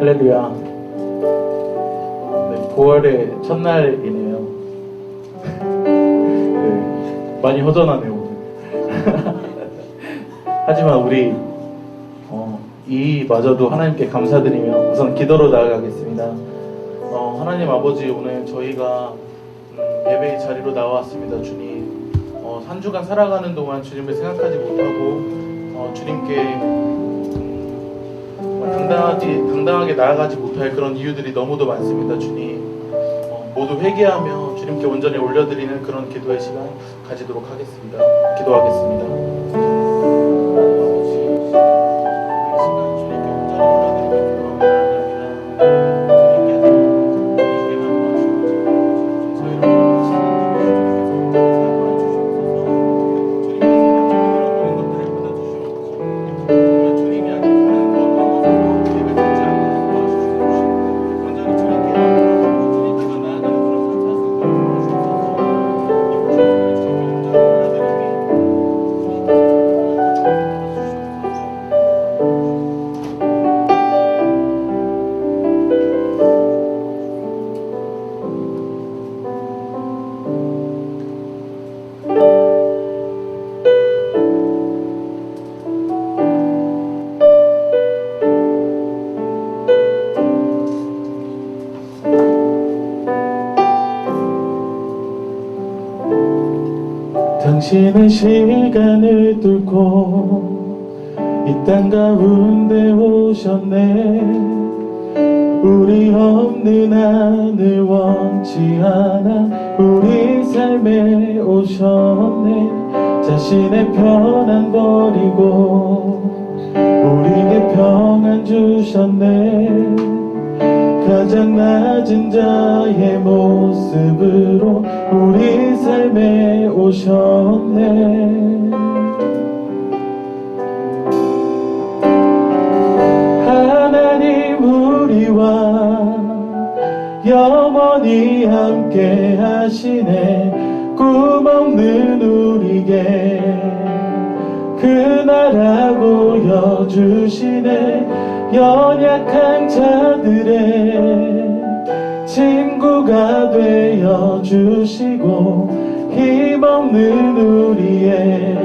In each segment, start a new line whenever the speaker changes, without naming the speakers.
할렐루야. 네, 9월의 첫날이네요. 네, 많이 허전하네요 오늘. 하지만 우리 이마저도 하나님께 감사드리며 우선 기도로 나아가겠습니다. 하나님 아버지, 오늘 저희가 예배의 자리로 나왔습니다. 주님, 한 주간 살아가는 동안 주님을 생각하지 못하고 주님께 당당하게 나아가지 못할 그런 이유들이 너무도 많습니다. 주님, 모두 회개하며 주님께 온전히 올려드리는 그런 기도의 시간 가지도록 하겠습니다. 기도하겠습니다. 당신은 시간을 뚫고 이 땅 가운데 오셨네. 우리 없는 하늘 원치 않아 우리 삶에 오셨네. 자신의 편안 버리고 우리에게 평안 주셨네. 가장 낮은 자의 모습으로 우리 삶에 오셨네. 하나님 우리와 영원히 함께 하시네. 꿈없는 우리에게 그 나라 보여주시네. 연약한 자들의 친구가 되어주시고 힘없는 우리의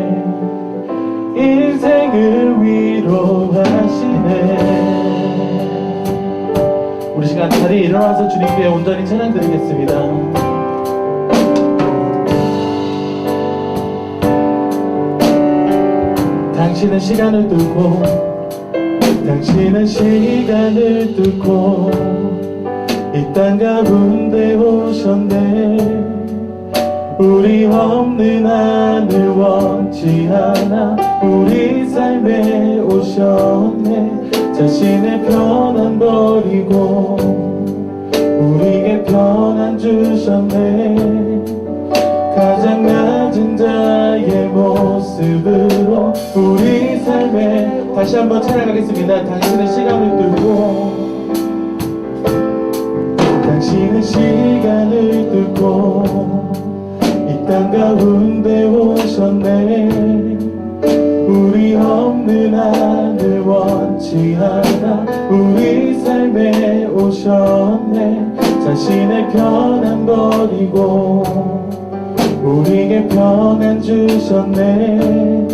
인생을 위로하시네. 우리 시간 자리에 일어나서 주님께 온전히 찬양드리겠습니다. 당신은 시간을 뚫고 당신은 시간을 뚫고 이 땅 가운데 오셨네. 우리 없는 하늘 원치 않아 우리 삶에 오셨네. 자신의 편안 버리고 우리에게 평안 주셨네. 가장 낮은 자의 모습으로 우리 삶에 다시 한번 찬양하겠습니다. 당신은 시간을 뚫고 당신은 시간을 뚫고 이 땅 가운데 오셨네. 우리 없는 하늘 원치 않아 우리 삶에 오셨네. 자신의 편안 버리고 우리에게 평안 주셨네.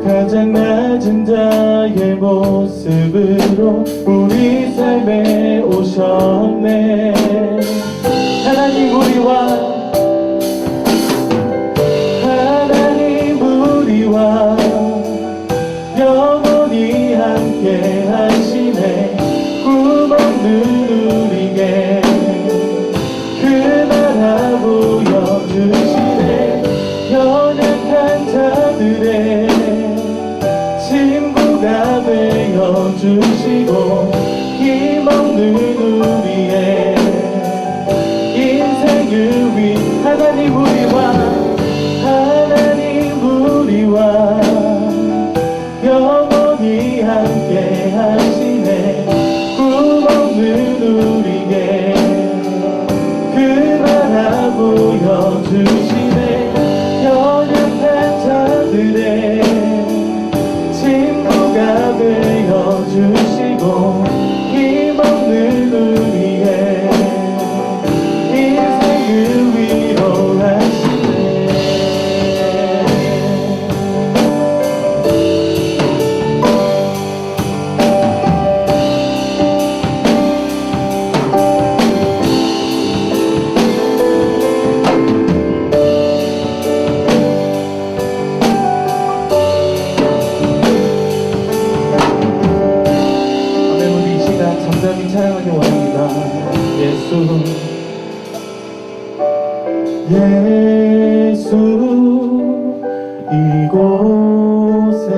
가장 낮은 자의 모습으로 우리 삶에 오셨네. 하나님 우리와 영원히 함께 하시네. 꿈없는 우리에게 그 나라 보여주시네. 연약한 자들의 친구가 되어주시고 잠잠히 찬양하기 원합니다. 예수 예수 이곳에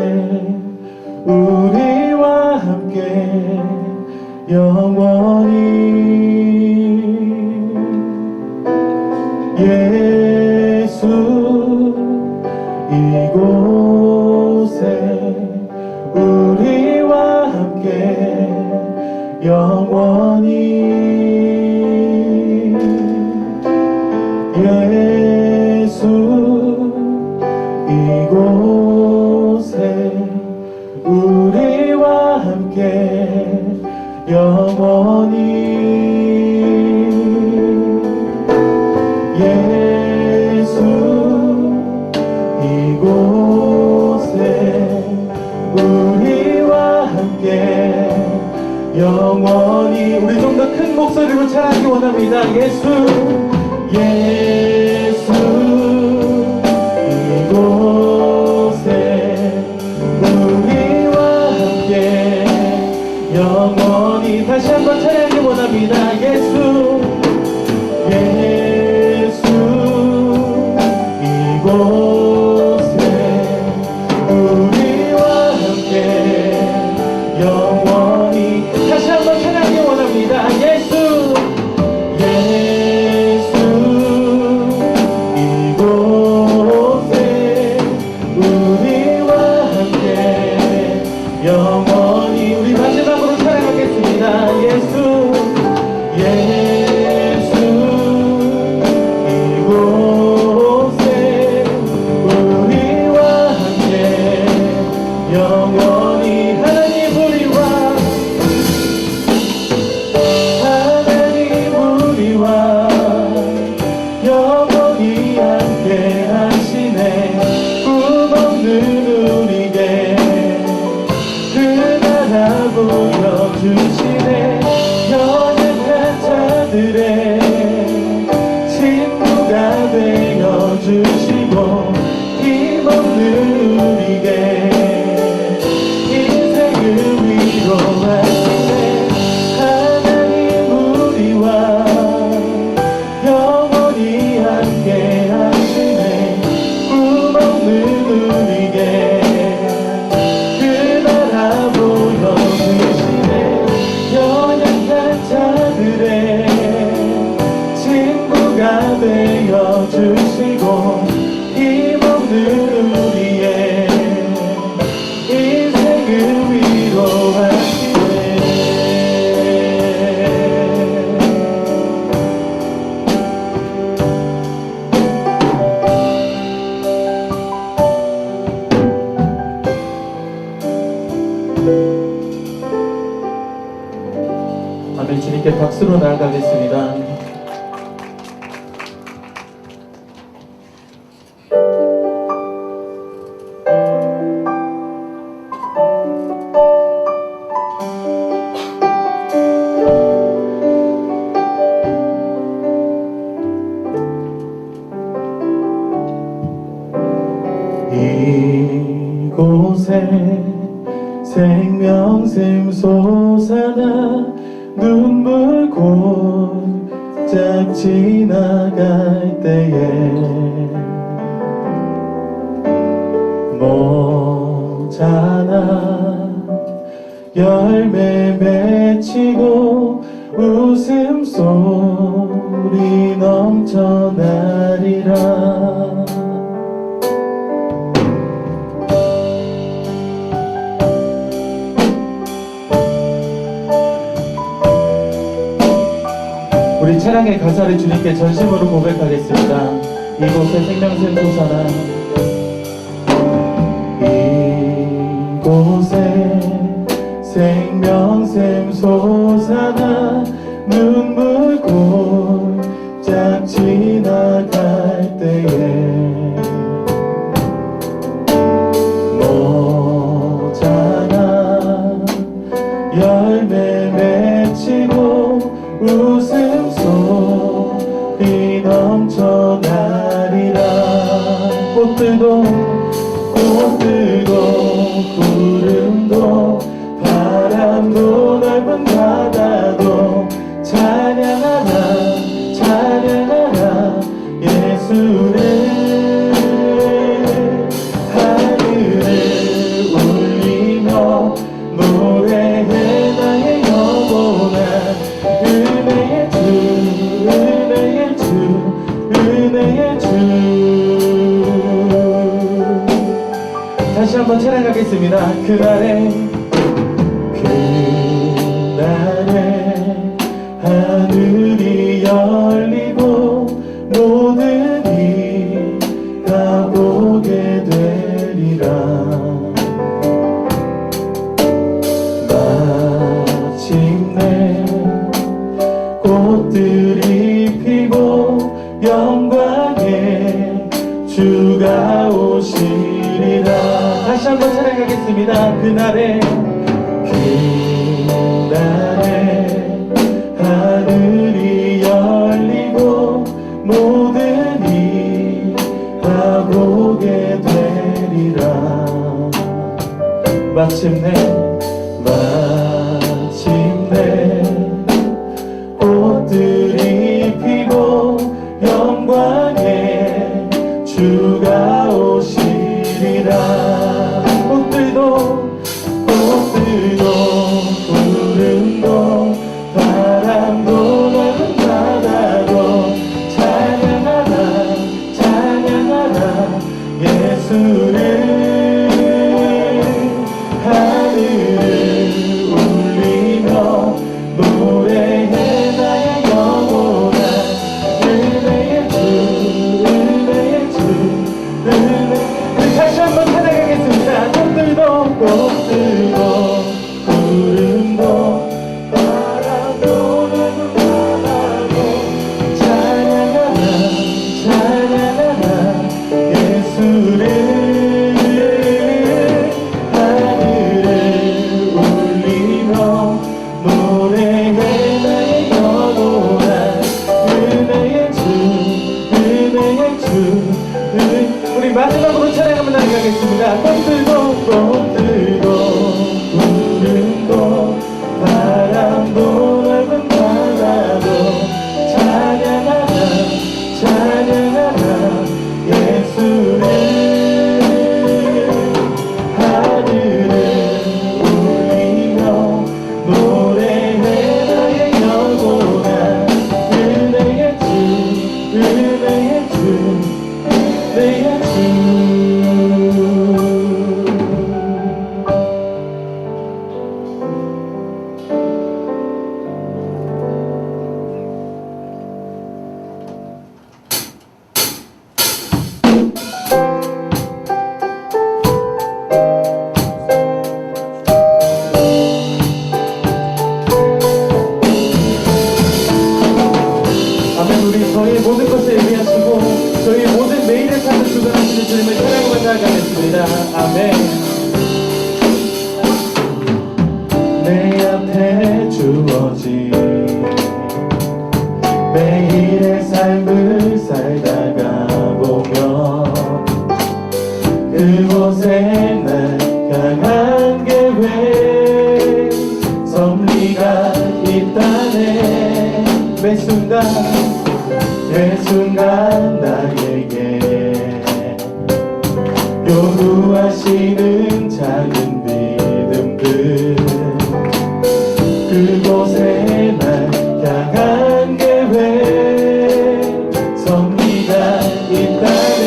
우리와 함께 영원히 예수 이곳에 우리와 함께 영원히 예수 이곳에 우리와 함께 영원히 예수 이곳에 우리와 함께 영원히 우리 좀 더 큰 목소리로 찬양하기 원합니다. 예수 예수 이곳에 우리와 함께 영원히 다시 한번 찬양하기 원합니다. 예수 예수 이곳에 우리와 함께 영원히 다시 한번 찬양하기 원합니다. 예수 예수 이곳에 우리와 함께 영원히 우리 마지막으로 찬양하겠습니다. 예수 예수 이곳에 우리와 함께 영원히 하나님 우리와 영원히 함께 하시네. 꿈없는 우리에게 그 나라 보여주시네. 연약한 자들의 친구가 되어주시고 힘없는 우리에게 인생을 위로하시네. 하나님 우리와 영원히 함께 하시네. 꿈없는 우리에게 그 나라 보여주시네. 연약한 자들의 친구가 되어주시고 힘없는 우리의 인생을 위로하시네. 아멘. 주님께 박수로 나아가겠습니다. 이곳에 생명샘 솟아나 눈물 곧짝 지나갈 때에 모자나 열매 맺히고 웃음소리 넘쳐나리라. 우리 찬양의 가사를 주님께 전심으로 고백하겠습니다. 이곳에 생명샘 솟아나 이곳에 생명샘 솟아나 눈물 곧짝 지나갈 때에 모자나 열매 맺히고 웃음소리 넘쳐나리라. 꽃들도 구름도 바람도 넓은 바다 한번 찬양하겠습니다. 그날에 하늘이 열리고 모든 이가 보게 되리라. 마침내 꽃들이 피고 영광의 주가 오시리라. 다시 한번 찬양하겠습니다. 그날에 하늘이 열리고 모든 이가 보게 되리라. 마침내 꽃들이 피고 영광의 주가 오시리라. 꽃들도 구름도 바람도 넓은 바다도 찬양하라 찬양하라 예수를. 하늘을 울리며 노래해 나의 영혼아 은혜의 주 은혜의 주 은혜. 다시 한번 찬양하겠습니다. 꽃들도 구름도 바람도 넓은 바다도 찬양하라 찬양하라 예수를. 하늘을 울리며 노래해 나의 영혼아 은혜의 주 은혜의 주. 우리 마지막으로 찬양하며 나가겠습니다. 꽃들도 구름도 바람도 넓은 바다도 찬양하라 찬양하라 예수를. 하늘을 울리며 노래해 나의 영혼아 은혜의 주 은혜의 주 은혜의 주. 우리 저희 모든 것을 예비하시고 저희 모든 매일의 삶을 주관하시는 주님을 찬양하며 나아가겠습니다. 아멘. 내 앞에 주어진 매일의 삶을 살다가 보면 그곳에 날 향한 계획 섭리가 있다네. 매 순간 나에게 요구하시는 작은 믿음들 그곳에 날 향한 계획 섭리가 있다네.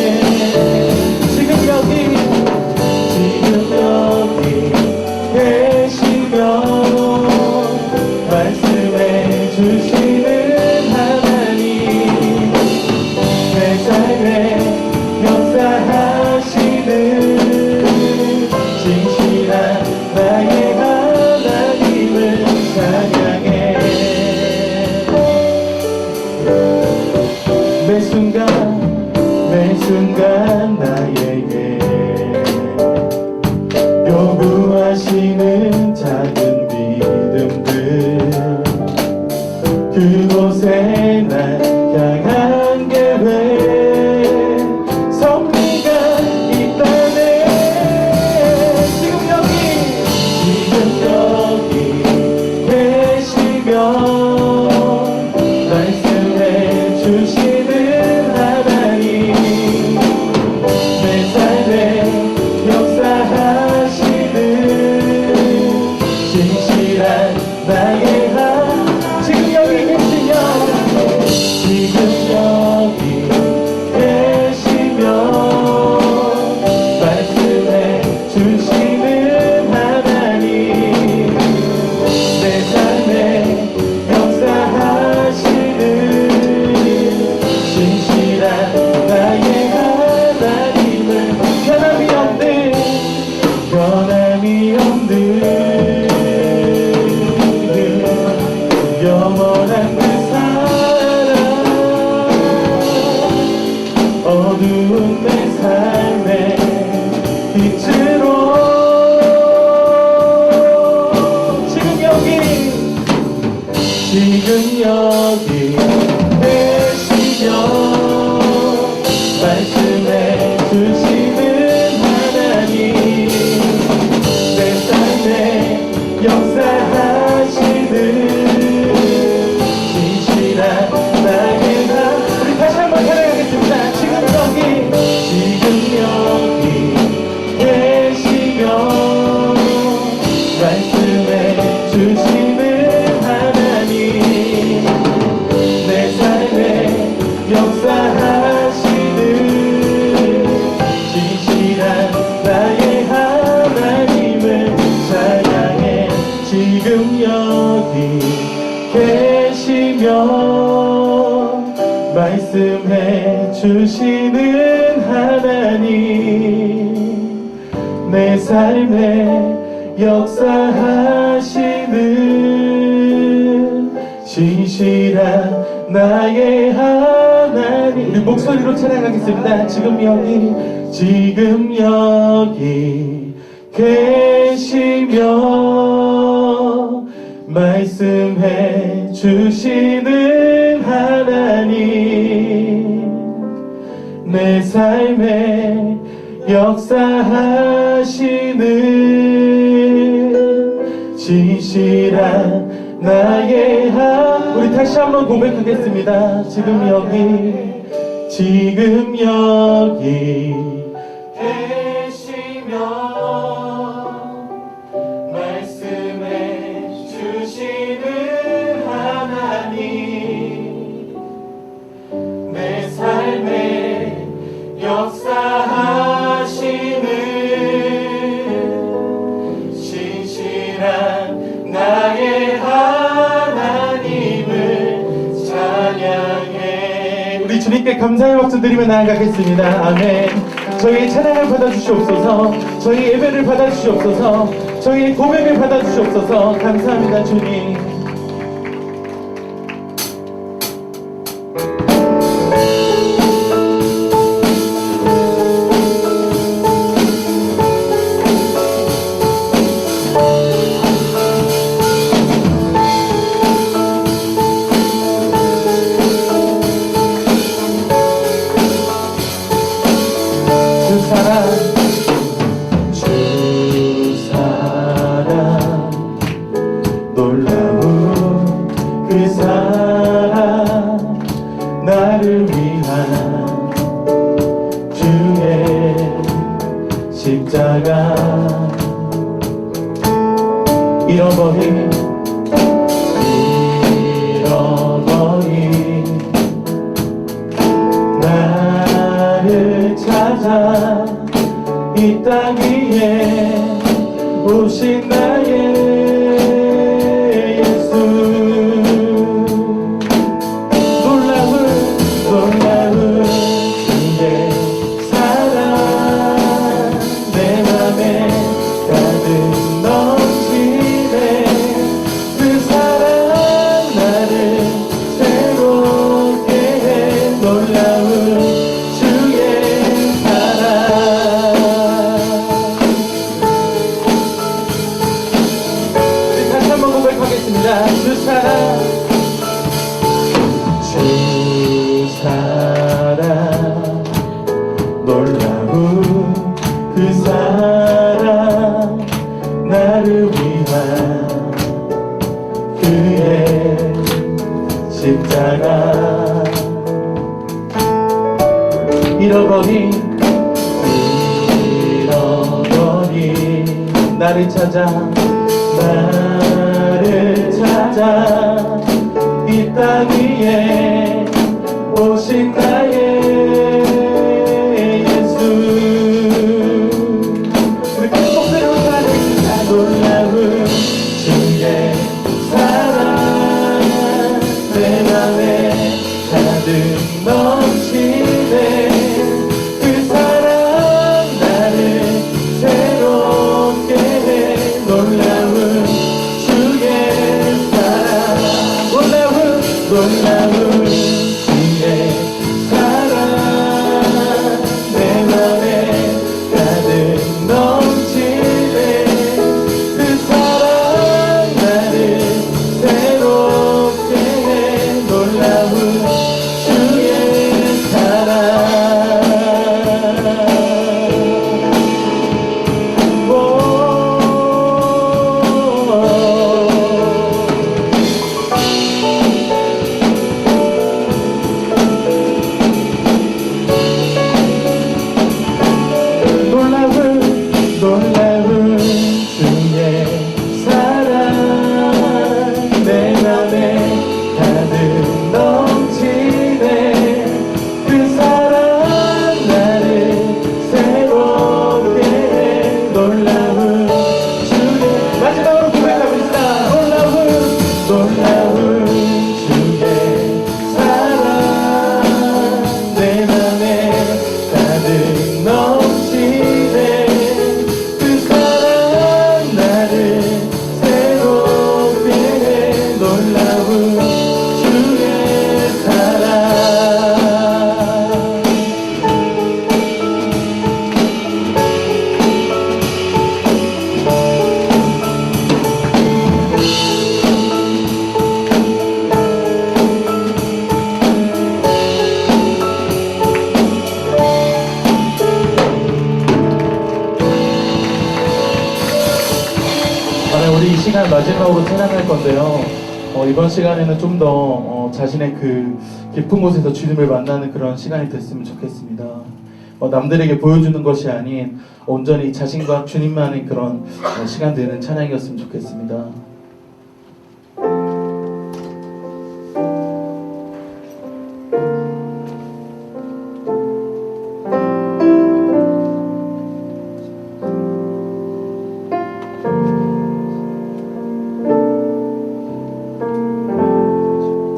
지금 여기 계시며 말씀해 주시는 진실한 나의 하나님을 찬양해. 매 순간 나에게 요구하시는 작은 믿음들 그곳에 날 향한 계획 섭리가 있다네. 지금 여기 계시며 말씀해 주시는 하나님 내 삶에 역사하시는 진실한 나의 지금 여기 계시며 영원한 그 사랑 어두운 내 삶의 빛으로 지금 여기 계시며 말씀해 주시는 하나님 내 삶에 역사하시는 진실한 나의 나 우리 다시 한번 찬양하겠습니다. 지금 여기 계시며 말씀해 주시는 하나님 내 삶에 역사하시는 진실한 나의 하나님을 찬양해 지금 여기 계시며 말씀해 주시는 하나님 내 삶에 역사하시는 진실한 나의 하나님 우리 목소리로 찬양하겠습니다. 지금 여기 계시며 말씀해 주시는 하나님 내 삶에 역사하시는 진실한 나의 우리 다시 한번 고백하겠습니다. 지금 여기 계시며 말씀해 주시는 하나님 내 삶에 역사하시는 진실한 나의 하나님을 찬양해 우리 주님께 감사의 박수 드리며 나아가겠습니다. 아멘. 저희의 찬양을 받아주시옵소서. 저희 예배를 받아주시옵소서. 저희의 고백을 받아주시옵소서. 감사합니다 주님. 놀라운 그 사랑 나를 위한 주의 십자가 잃어버린 나를 찾아 이 땅 위에 오신 나의 주 사랑 놀라운 그 사랑 나를 위한 그의 십자가 잃어버린 나를 찾아 이 땅 위에 오신 나의 예수 우리 큰 목소리로 찬양합니다. 놀라운 주의 사랑 내 맘에 가득 넘치네 그 사랑 나를 새롭게 해 놀라운 주의 사랑 놀라운 주의 사랑 내 맘에 가득 넘치네. 그 사랑 나를 새롭게 해. 놀라운 주의 사랑. 놀라운 주의 사랑 내 맘에 가득 넘치네. 그 사랑 나를 새롭게 해. 놀라운 주의 마지막으로 고백합시다. 놀라운 주의 사랑 내 맘에 가득 넘치네. 우리 이 시간 마지막으로 찬양할 건데요. 이번 시간에는 좀 더 자신의 그 깊은 곳에서 주님을 만나는 그런 시간이 됐으면 좋겠습니다. 남들에게 보여주는 것이 아닌 온전히 자신과 주님만의 그런 시간 되는 찬양이었으면 좋겠습니다.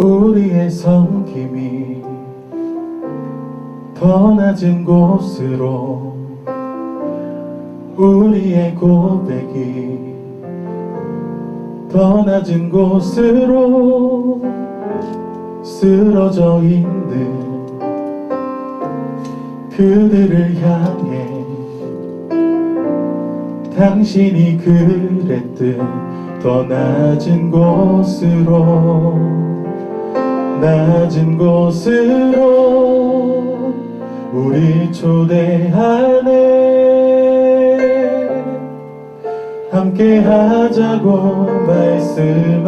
우리의 섬김이 더 낮은 곳으로, 우리의 고백이 더 낮은 곳으로 쓰러져 있는 그들을 향해 당신이 그랬듯 더 낮은 곳으로 우리 초대하네. 함께 하자고 말씀하시네.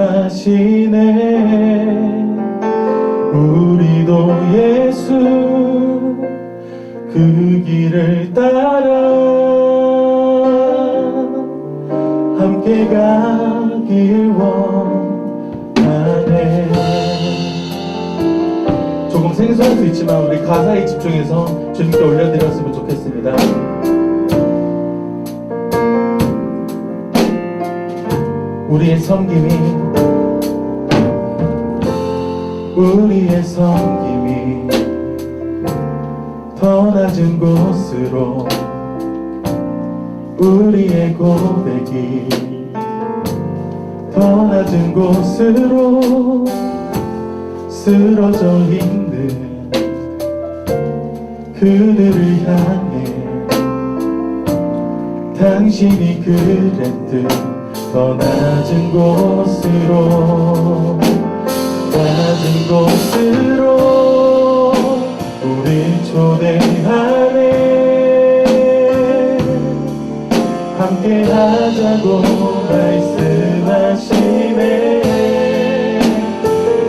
우리도 예수 그 길을 따라 함께 가길 원하네. 조금 생소할 수 있지만 우리 가사에 집중해서 주님께 올려드렸으면 좋겠습니다. 우리의 섬김이 더 낮은 곳으로, 우리의 고백이 더 낮은 곳으로 쓰러져 있는 그들을 향해 당신이 그랬듯 더 낮은 곳으로 우리 초대하네. 함께 하자고 말씀하시네.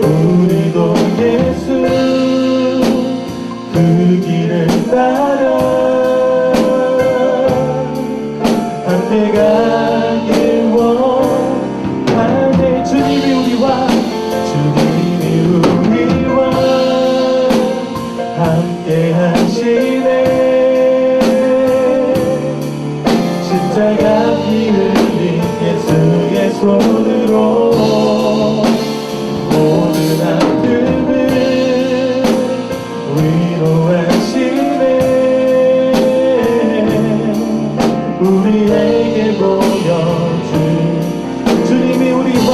우리도 예수 그 길을 따라 함께 가길 원하네. 주님이 우리와 함께 하시네. 십자가 피 흘린 예수의 손으로 모든 아픔을 위로하시네. 우리에게 보여준 주님이 우리와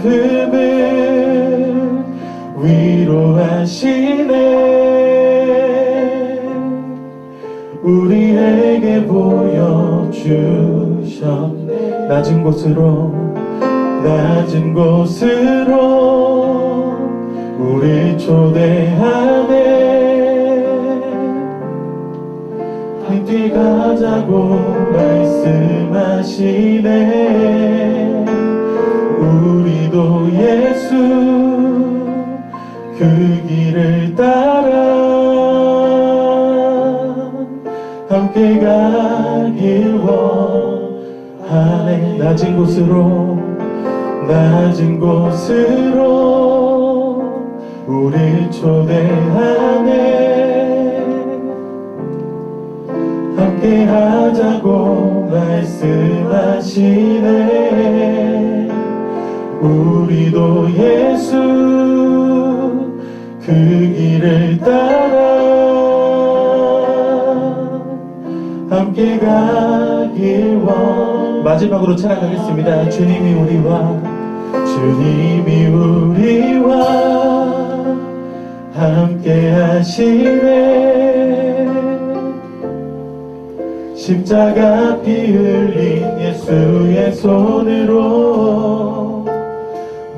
아픔을 위로하시네. 우리에게 보여주셨네. 낮은 곳으로 우리 초대하네. 함께 가자고 말씀하시네. 우리도 예수 그 길을 따라 함께 가길 원하네. 낮은 곳으로 우리 초대하네. 함께 하자고 말씀하시네. 우리도 예수 그 길을 따라 함께 가길 마지막으로 찬양하겠습니다. 주님이 우리와 함께 하시네. 십자가 피 흘린 예수의 손으로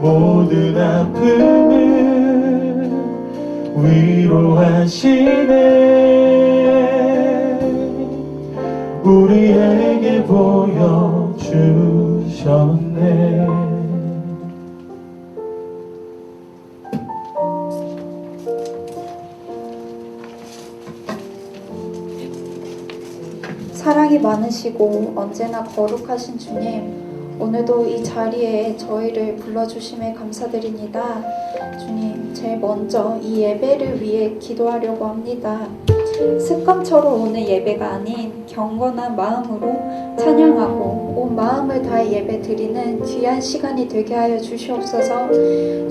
모든 아픔을 위로하시네. 우리에게 보여주셨네.
사랑이 많으시고 언제나 거룩하신 주님, 오늘도 이 자리에 저희를 불러주심에 감사드립니다. 주님, 제일 먼저 이 예배를 위해 기도하려고 합니다. 습관처럼 오는 예배가 아닌 경건한 마음으로 찬양하고 온 마음을 다해 예배 드리는 귀한 시간이 되게 하여 주시옵소서.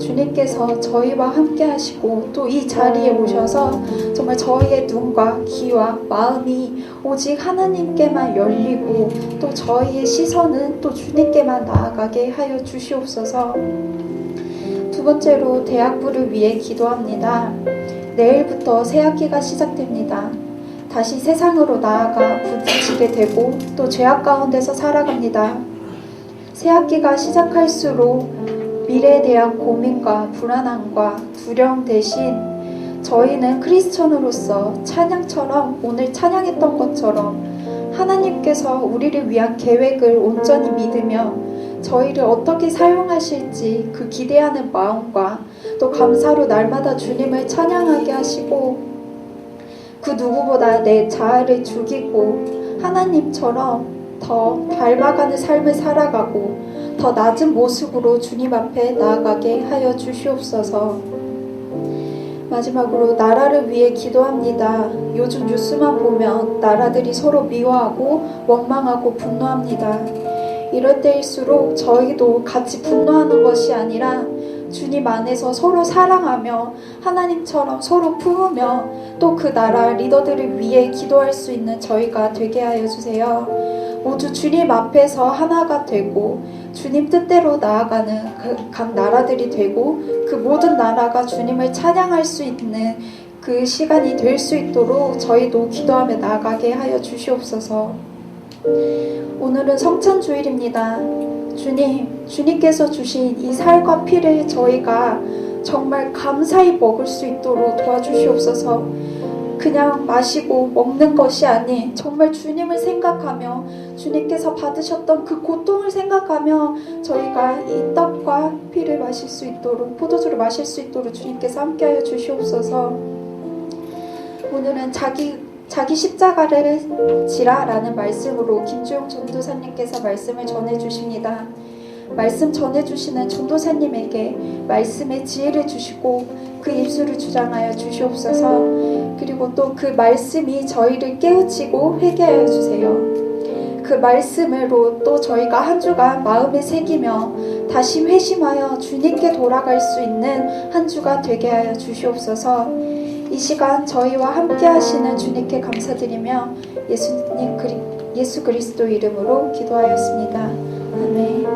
주님께서 저희와 함께 하시고 또 이 자리에 오셔서 정말 저희의 눈과 귀와 마음이 오직 하나님께만 열리고 또 저희의 시선은 또 주님께만 나아가게 하여 주시옵소서. 두 번째로 대학부를 위해 기도합니다. 내일부터 새학기가 시작됩니다. 다시 세상으로 나아가 부딪히게 되고 또 죄악 가운데서 살아갑니다. 새학기가 시작할수록 미래에 대한 고민과 불안함과 두려움 대신 저희는 크리스천으로서 찬양처럼 오늘 찬양했던 것처럼 하나님께서 우리를 위한 계획을 온전히 믿으며 저희를 어떻게 사용하실지 그 기대하는 마음과 또 감사로 날마다 주님을 찬양하게 하시고 그 누구보다 내 자아를 죽이고 하나님처럼 더 닮아가는 삶을 살아가고 더 낮은 모습으로 주님 앞에 나아가게 하여 주시옵소서. 마지막으로 나라를 위해 기도합니다. 요즘 뉴스만 보면 나라들이 서로 미워하고 원망하고 분노합니다. 이럴 때일수록 저희도 같이 분노하는 것이 아니라 주님 안에서 서로 사랑하며 하나님처럼 서로 품으며 또 그 나라 리더들을 위해 기도할 수 있는 저희가 되게 하여 주세요. 모두 주님 앞에서 하나가 되고 주님 뜻대로 나아가는 각 나라들이 되고 그 모든 나라가 주님을 찬양할 수 있는 그 시간이 될 수 있도록 저희도 기도하며 나아가게 하여 주시옵소서. 오늘은 성찬주일입니다. 주님께서 주신 이 살과 피를 저희가 정말 감사히 먹을 수 있도록 도와주시옵소서. 그냥 마시고 먹는 것이 아닌 정말 주님을 생각하며 주님께서 받으셨던 그 고통을 생각하며 저희가 이 떡과 피를 마실 수 있도록 포도주를 마실 수 있도록 주님께서 함께하여 주시옵소서. 오늘은 자기 십자가를 지라라는 말씀으로 김주영 전도사님께서 말씀을 전해주십니다. 말씀 전해주시는 전도사님에게 말씀의 지혜를 주시고 그 입술을 주장하여 주시옵소서. 그리고 또 그 말씀이 저희를 깨우치고 회개하여 주세요. 그 말씀으로 또 저희가 한 주간 마음에 새기며 다시 회심하여 주님께 돌아갈 수 있는 한 주가 되게 하여 주시옵소서. 이 시간 저희와 함께 하시는 주님께 감사드리며 예수 그리스도 이름으로 기도하였습니다. 아멘.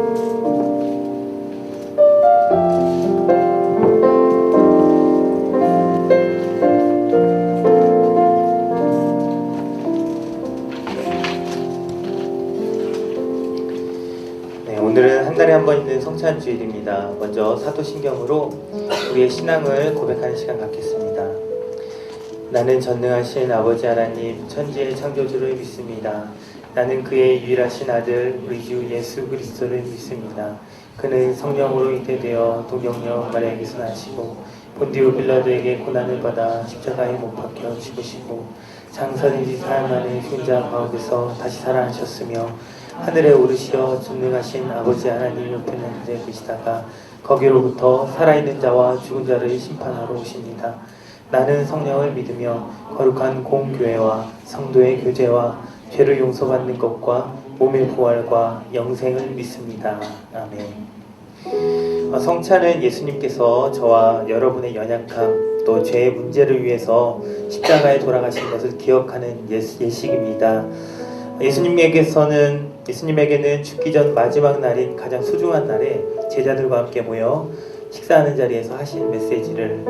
주일입니다. 먼저 사도신경으로 우리의 신앙을 고백하는 시간 갖겠습니다. 나는 전능하신 아버지 하나님 천지의 창조주를 믿습니다. 나는 그의 유일하신 아들 우리 주 예수 그리스도를 믿습니다. 그는 성령으로 잉태되어 동정녀 마리아에게서 나시고 본디오 빌라도에게 고난을 받아 십자가에 못 박혀 죽으시고 장사된 지 사흘 만에 생자 가운데서 다시 살아나셨으며 하늘에 오르시어 전능하신 아버지 하나님 옆에 있는 데 계시다가 거기로부터 살아있는 자와 죽은 자를 심판하러 오십니다. 나는 성령을 믿으며 거룩한 공교회와 성도의 교제와 죄를 용서받는 것과 몸의 부활과 영생을 믿습니다. 아멘. 성찬은 예수님께서 저와 여러분의 연약함 또 죄의 문제를 위해서 십자가에 돌아가신 것을 기억하는 예식입니다. 예수님에게는 죽기 전 마지막 날인 가장 소중한 날에 제자들과 함께 모여 식사하는 자리에서 하신 메시지를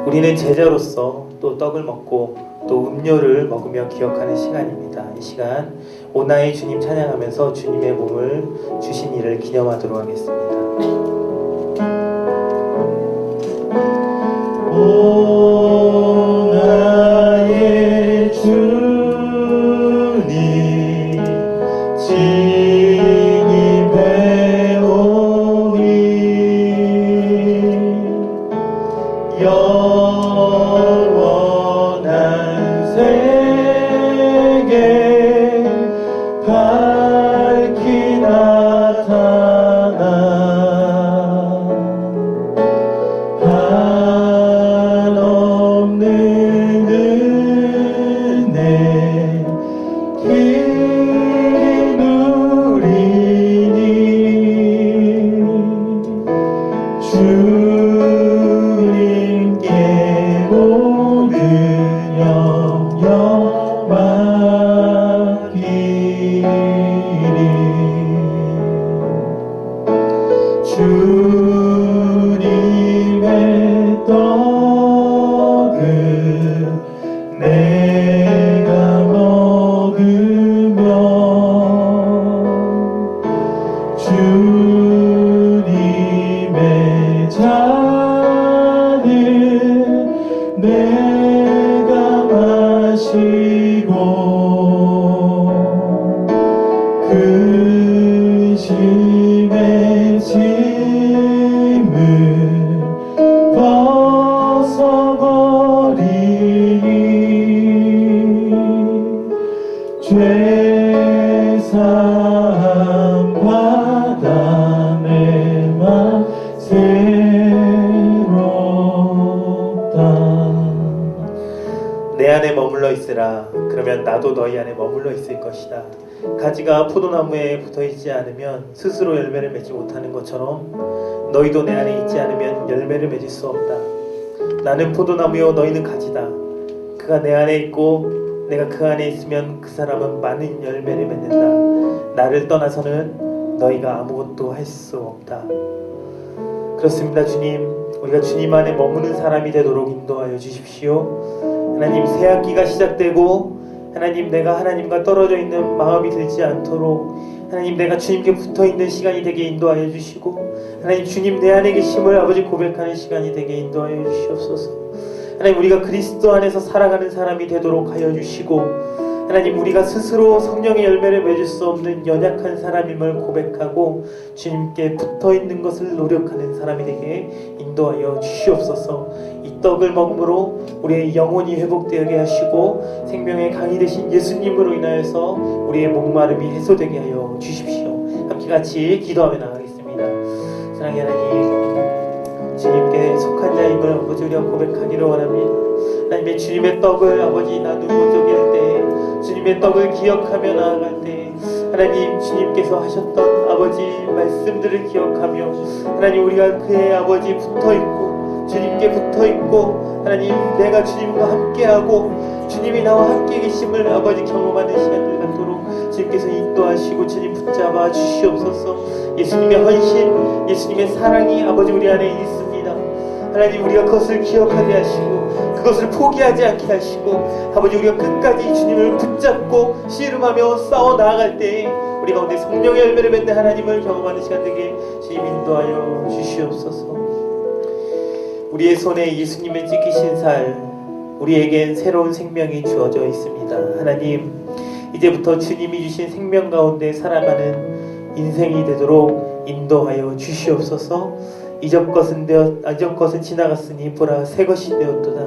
우리는 제자로서 또 떡을 먹고 또 음료를 먹으며 기억하는 시간입니다. 이 시간 오나의 주님 찬양하면서 주님의 몸을 주신 이를 기념하도록 하겠습니다.
오나의 주님 진이 배오니 영원한 세계 밝히 나타나 한없는 은혜 길 누리니 주님께 모든 영역 맡기리 주님의 떡을 내가 먹으며 주님의 잔을 내가 마시고 근심의 짐을 벗어버리니 죄사함 받아 내 맘 새롭다.
내 안에 머물러 있으라. 그러면 나도 너희 안에 머물러 있을 것이다. 가지가 포도나무에 붙어있지 않으면 스스로 열매를 맺지 못하는 것처럼 너희도 내 안에 있지 않으면 열매를 맺을 수 없다. 나는 포도나무요 너희는 가지다. 그가 내 안에 있고 내가 그 안에 있으면 그 사람은 많은 열매를 맺는다. 나를 떠나서는 너희가 아무것도 할 수 없다. 그렇습니다. 주님, 우리가 주님 안에 머무는 사람이 되도록 인도하여 주십시오. 하나님, 새 학기가 시작되고 하나님, 내가 하나님과 떨어져 있는 마음이 들지 않도록 하나님, 내가 주님께 붙어있는 시간이 되게 인도하여 주시고 하나님, 주님 내 안에 계심을 아버지 고백하는 시간이 되게 인도하여 주시옵소서. 하나님, 우리가 그리스도 안에서 살아가는 사람이 되도록 하여 주시고 하나님, 우리가 스스로 성령의 열매를 맺을 수 없는 연약한 사람임을 고백하고 주님께 붙어있는 것을 노력하는 사람이 되게 인도하여 주시옵소서. 이 떡을 먹음으로 우리의 영혼이 회복되게 하시고 생명의 강이 되신 예수님으로 인하여서 우리의 목마름이 해소되게 하여 주십시오. 함께 같이 기도하며 나가겠습니다. 사랑의 하나님, 주님께 속한 자임을 아버지 우리가 고백하기를 원합니다. 하나님의 주님의 떡을 아버지 나누고 저기할 때 주님의 떡을 기억하며 나아갈 때 하나님, 주님께서 하셨던 아버지 말씀들을 기억하며 하나님, 우리가 그의 아버지 붙어있고 주님께 붙어있고 하나님, 내가 주님과 함께하고 주님이 나와 함께 계심을 아버지 경험하는 시간들 갖도록 주님께서 인도하시고 주님 붙잡아 주시옵소서. 예수님의 헌신, 예수님의 사랑이 아버지 우리 안에 있습니다. 하나님, 우리가 그것을 기억하게 하시고 그것을 포기하지 않게 하시고 아버지, 우리가 끝까지 주님을 붙잡고 씨름하며 싸워 나아갈 때 우리 가운데 성령의 열매를 맺는 하나님을 경험하는 시간 되게 주님 인도하여 주시옵소서. 우리의 손에 예수님의 찍히신 살, 우리에겐 새로운 생명이 주어져 있습니다. 하나님, 이제부터 주님이 주신 생명 가운데 살아가는 인생이 되도록 인도하여 주시옵소서. 이전 것은 지나갔으니 보라 새 것이 되었도다.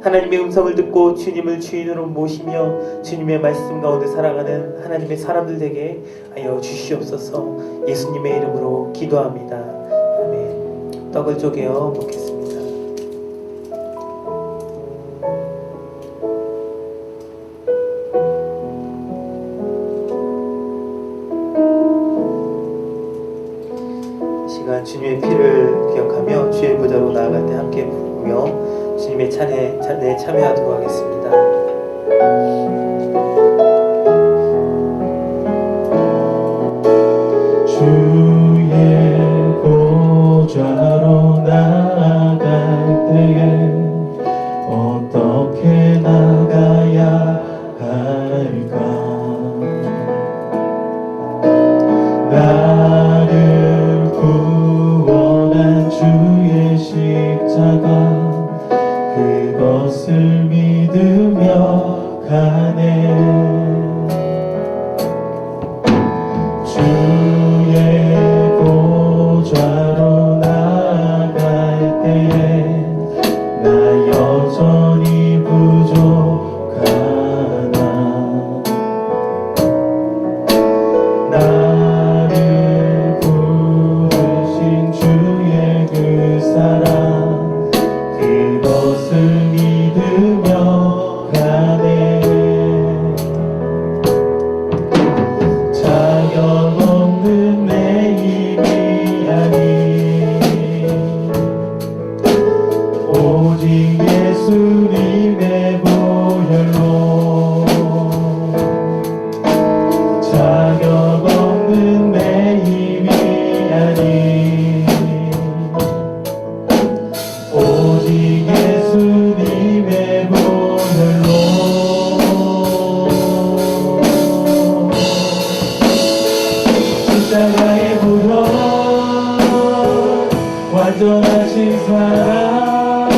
하나님의 음성을 듣고 주님을 주인으로 모시며 주님의 말씀 가운데 살아가는 하나님의 사람들 되게 하여 주시옵소서. 예수님의 이름으로 기도합니다. 아멘. 떡을 쪼개어 먹겠습니다. 주님의 피를 기억하며 주의 보좌로 나아갈 때 함께 부르며 주님의 찬에 참여하도록 하겠습니다.
주의 보좌로 나아갈 때에 어떻게 나가야 할까? 나를 구원한 주의 십자가 그것을 믿으며 가네. 주의 보좌로 나아갈 때에 나 여전히 부족하나. 나를 부르신 주의 그 사랑 그것을 믿으며 가네. 자격 없는 내 힘이 아닌 오직 예수님의 보혈로 자격 없는 내 힘이 아닌 오직 예수님의 보혈로 십자가의 보혈 완전하신 사랑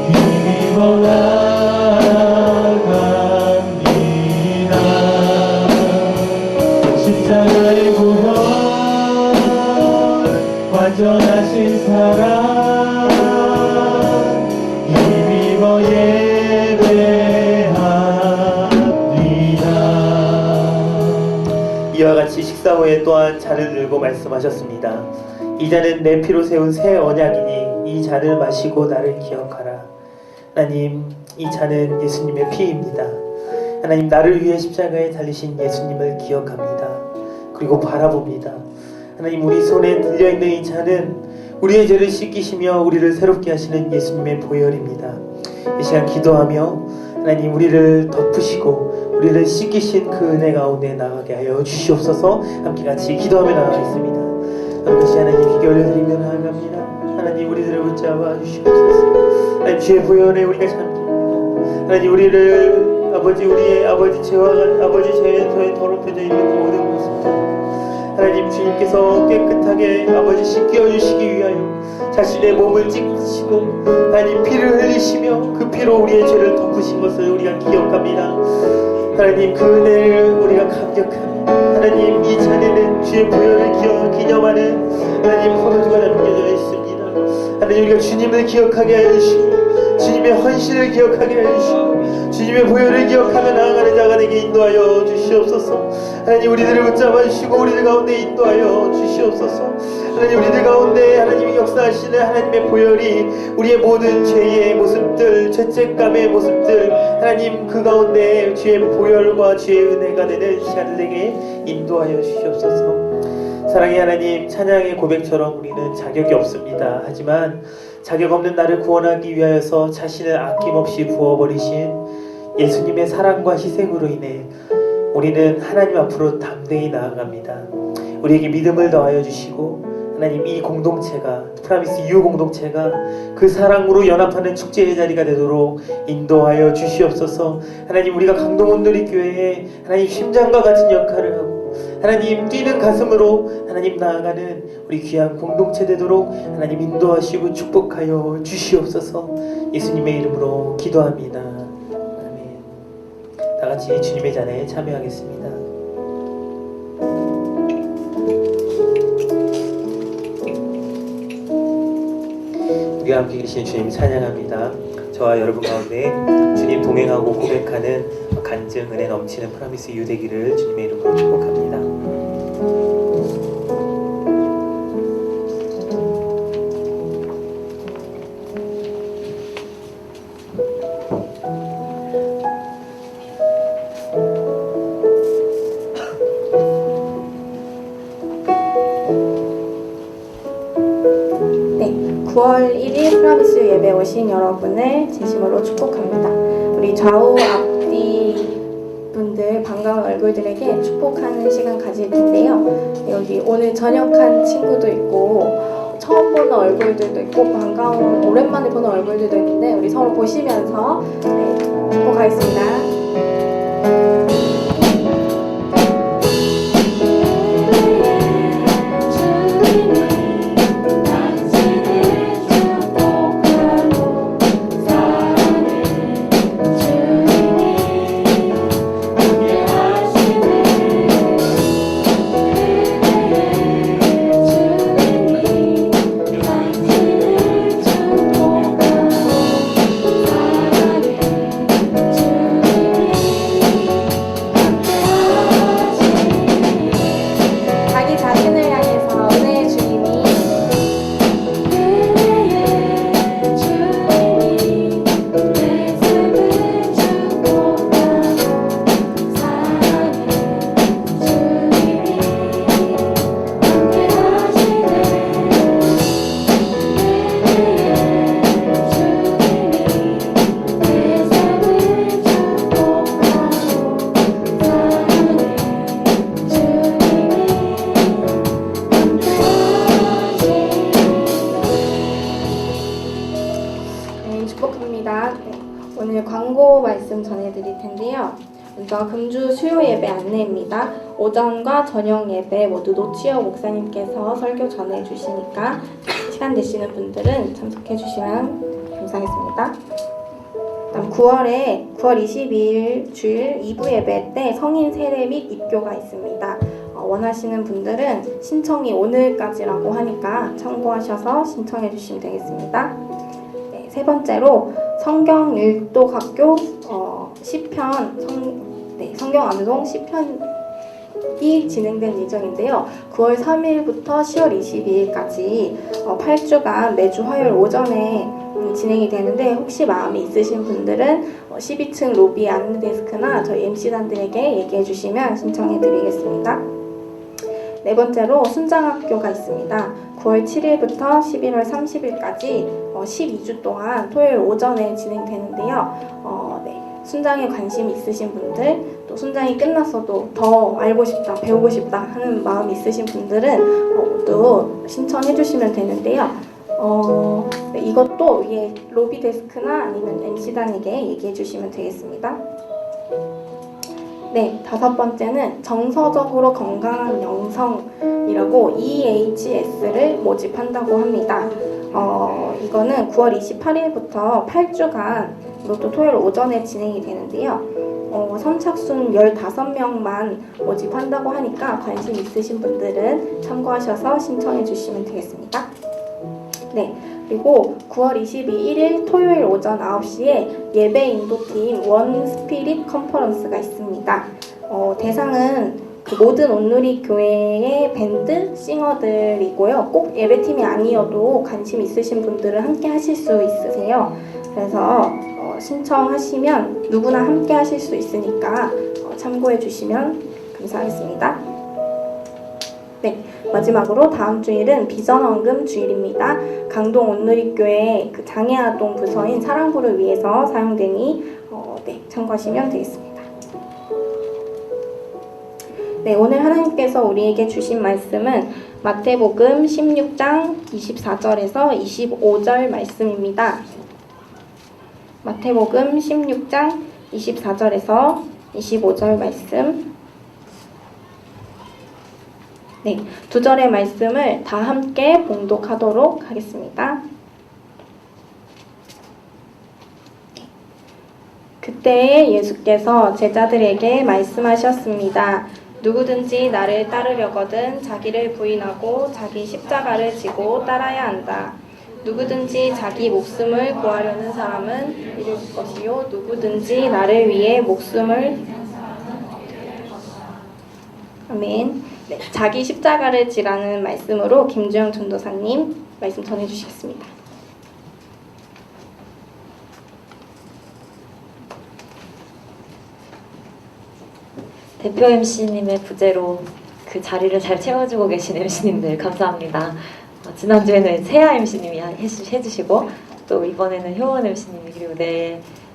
힘입어 나갑니다. 십자가의 보혈 완전하신 사랑 힘입어 예배합니다.
이와 같이 식사 후에 또한 잔을 들고 말씀하셨습니다. 이 잔은 내 피로 세운 새 언약이니 이 잔을 마시고 나를 기억하라. 하나님, 이 잔은 예수님의 피입니다. 하나님, 나를 위해 십자가에 달리신 예수님을 기억합니다. 그리고 바라봅니다. 하나님, 우리 손에 들려있는 이 잔은 우리의 죄를 씻기시며 우리를 새롭게 하시는 예수님의 보혈입니다. 이 시간 기도하며 하나님, 우리를 덮으시고 우리를 씻기신 그 은혜 가운데 나가게 하여 주시옵소서. 함께 같이 기도하며 나가겠습니다. 다시 하나님 기계 올려드리며 나아갑니다. 하나님, 우리들을 붙잡아 주시옵소서. 하나님, 주의 보혈에 우리가 잠깁니다. 하나님, 우리를 우리의 아버지 죄와 아버지 죄에 더럽혀져 있는 모든 모습들 하나님, 주님께서 깨끗하게 아버지 씻겨 주시기 위하여 자신의 몸을 찢으시고 하나님 피를 흘리시며 그 피로 우리의 죄를 덮으신 것을 우리가 기억합니다. 하나님, 그 은혜를 우리가 감격합니다. 하나님, 이 잔에는 주의 보혈을 기념하는 하나님 포도주가 담겨져 있습니다. 하나님, 우리가 주님을 기억하게 하여 주시고 주님의 헌신을 기억하게 하여 주시고 주님의 보혈을 기억하며 나아가는 자가 되게 인도하여 주시옵소서. 하나님, 우리들을 붙잡아 주시고 우리들 가운데 인도하여 주시옵소서. 하나님, 우리들 가운데 하나님이 역사하시는 하나님의 보혈이 우리의 모든 죄의 모습들, 죄책감의 모습들 하나님 그 가운데 주의 보혈과 주의 은혜가 되는 시간들에게 인도하여 주시옵소서. 사랑의 하나님, 찬양의 고백처럼 우리는 자격이 없습니다. 하지만 자격 없는 나를 구원하기 위하여서 자신을 아낌없이 부어버리신 예수님의 사랑과 희생으로 인해 우리는 하나님 앞으로 담대히 나아갑니다. 우리에게 믿음을 더하여 주시고 하나님 이 공동체가 프라미스 유 공동체가 그 사랑으로 연합하는 축제의 자리가 되도록 인도하여 주시옵소서. 하나님 우리가 강동 온누리교회에 하나님 심장과 같은 역할을 하고 하나님 뛰는 가슴으로 하나님 나아가는 우리 귀한 공동체 되도록 하나님 인도하시고 축복하여 주시옵소서. 예수님의 이름으로 기도합니다. 아멘. 다 같이 주님의 잔에 참여하겠습니다. 우리와 함께 계신 주님 찬양합니다. 저와 여러분 가운데 주님 동행하고 고백하는 간증 은혜 넘치는 프라미스 유 되기를 주님의 이름으로 축복합니다.
네, 9월 1일 프라미스 예배 오신 여러분을 진심으로 축복합니다. 우리 좌우 앞뒤 분들 반가운 얼굴들에게 축복하는 시간 가질 텐데요. 여기 오늘 전역한 친구도 있고 처음 보는 얼굴들도 있고 반가운 오랜만에 보는 얼굴들도 있는데 우리 서로 보시면서 축복하겠습니다. 축복합니다. 네, 오늘 광고 말씀 전해드릴 텐데요. 먼저 금주 수요 예배 안내입니다. 오전과 저녁 예배 모두 노치어 목사님께서 설교 전해주시니까 시간 되시는 분들은 참석해주시면 감사하겠습니다. 다음 9월 22일 주일 2부 예배 때 성인 세례 및 입교가 있습니다. 원하시는 분들은 신청이 오늘까지라고 하니까 참고하셔서 신청해 주시면 되겠습니다. 네, 세 번째로 성경 일독학교 성경 암송 시편이 진행된 예정인데요. 9월 3일부터 10월 22일까지 8주간 매주 화요일 오전에 진행이 되는데 혹시 마음이 있으신 분들은 12층 로비 안내 데스크나 저희 MC단들에게 얘기해 주시면 신청해 드리겠습니다. 네 번째로 순장학교가 있습니다. 9월 7일부터 11월 30일까지 12주 동안 토요일 오전에 진행되는데요. 순장에 관심 있으신 분들, 또 순장이 끝났어도 더 알고 싶다, 배우고 싶다 하는 마음이 있으신 분들은 모두 신청해 주시면 되는데요. 이것도 로비 데스크나 아니면 MC단에게 얘기해 주시면 되겠습니다. 네, 다섯 번째는 정서적으로 건강한 영성이라고 EHS를 모집한다고 합니다. 이거는 9월 28일부터 8주간 이것도 토요일 오전에 진행이 되는데요. 선착순 15명만 모집한다고 하니까 관심 있으신 분들은 참고하셔서 신청해 주시면 되겠습니다. 네, 그리고 9월 22일 토요일 오전 9시에 예배 인도팀 원 스피릿 컨퍼런스가 있습니다. 대상은 모든 온누리 교회의 밴드, 싱어들이고요. 꼭 예배팀이 아니어도 관심 있으신 분들은 함께 하실 수 있으세요. 그래서 신청하시면 누구나 함께 하실 수 있으니까 참고해 주시면 감사하겠습니다. 네, 마지막으로 다음 주일은 비전헌금 주일입니다. 강동 온누리교회 장애아동 부서인 사랑부를 위해서 사용되니 참고하시면 되겠습니다. 네, 오늘 하나님께서 우리에게 주신 말씀은 마태복음 16장 24절에서 25절 말씀입니다. 마태복음 16장 24절에서 25절 말씀. 네, 두 절의 말씀을 다 함께 봉독하도록 하겠습니다. 그때 예수께서 제자들에게 말씀하셨습니다. 누구든지 나를 따르려거든 자기를 부인하고 자기 십자가를 지고 따라야 한다. 누구든지 자기 목숨을 구하려는 사람은 잃을 것이요 누구든지 나를 위해 목숨을 아멘. 네, 자기 십자가를 지라는 말씀으로 김주영 전도사님 말씀 전해주시겠습니다.
대표 MC님의 부재로 그 자리를 잘 채워주고 계신 MC님들 감사합니다. 지난주에는 세아 MC님이 해주시고 또 이번에는 효원 MC님이 그리고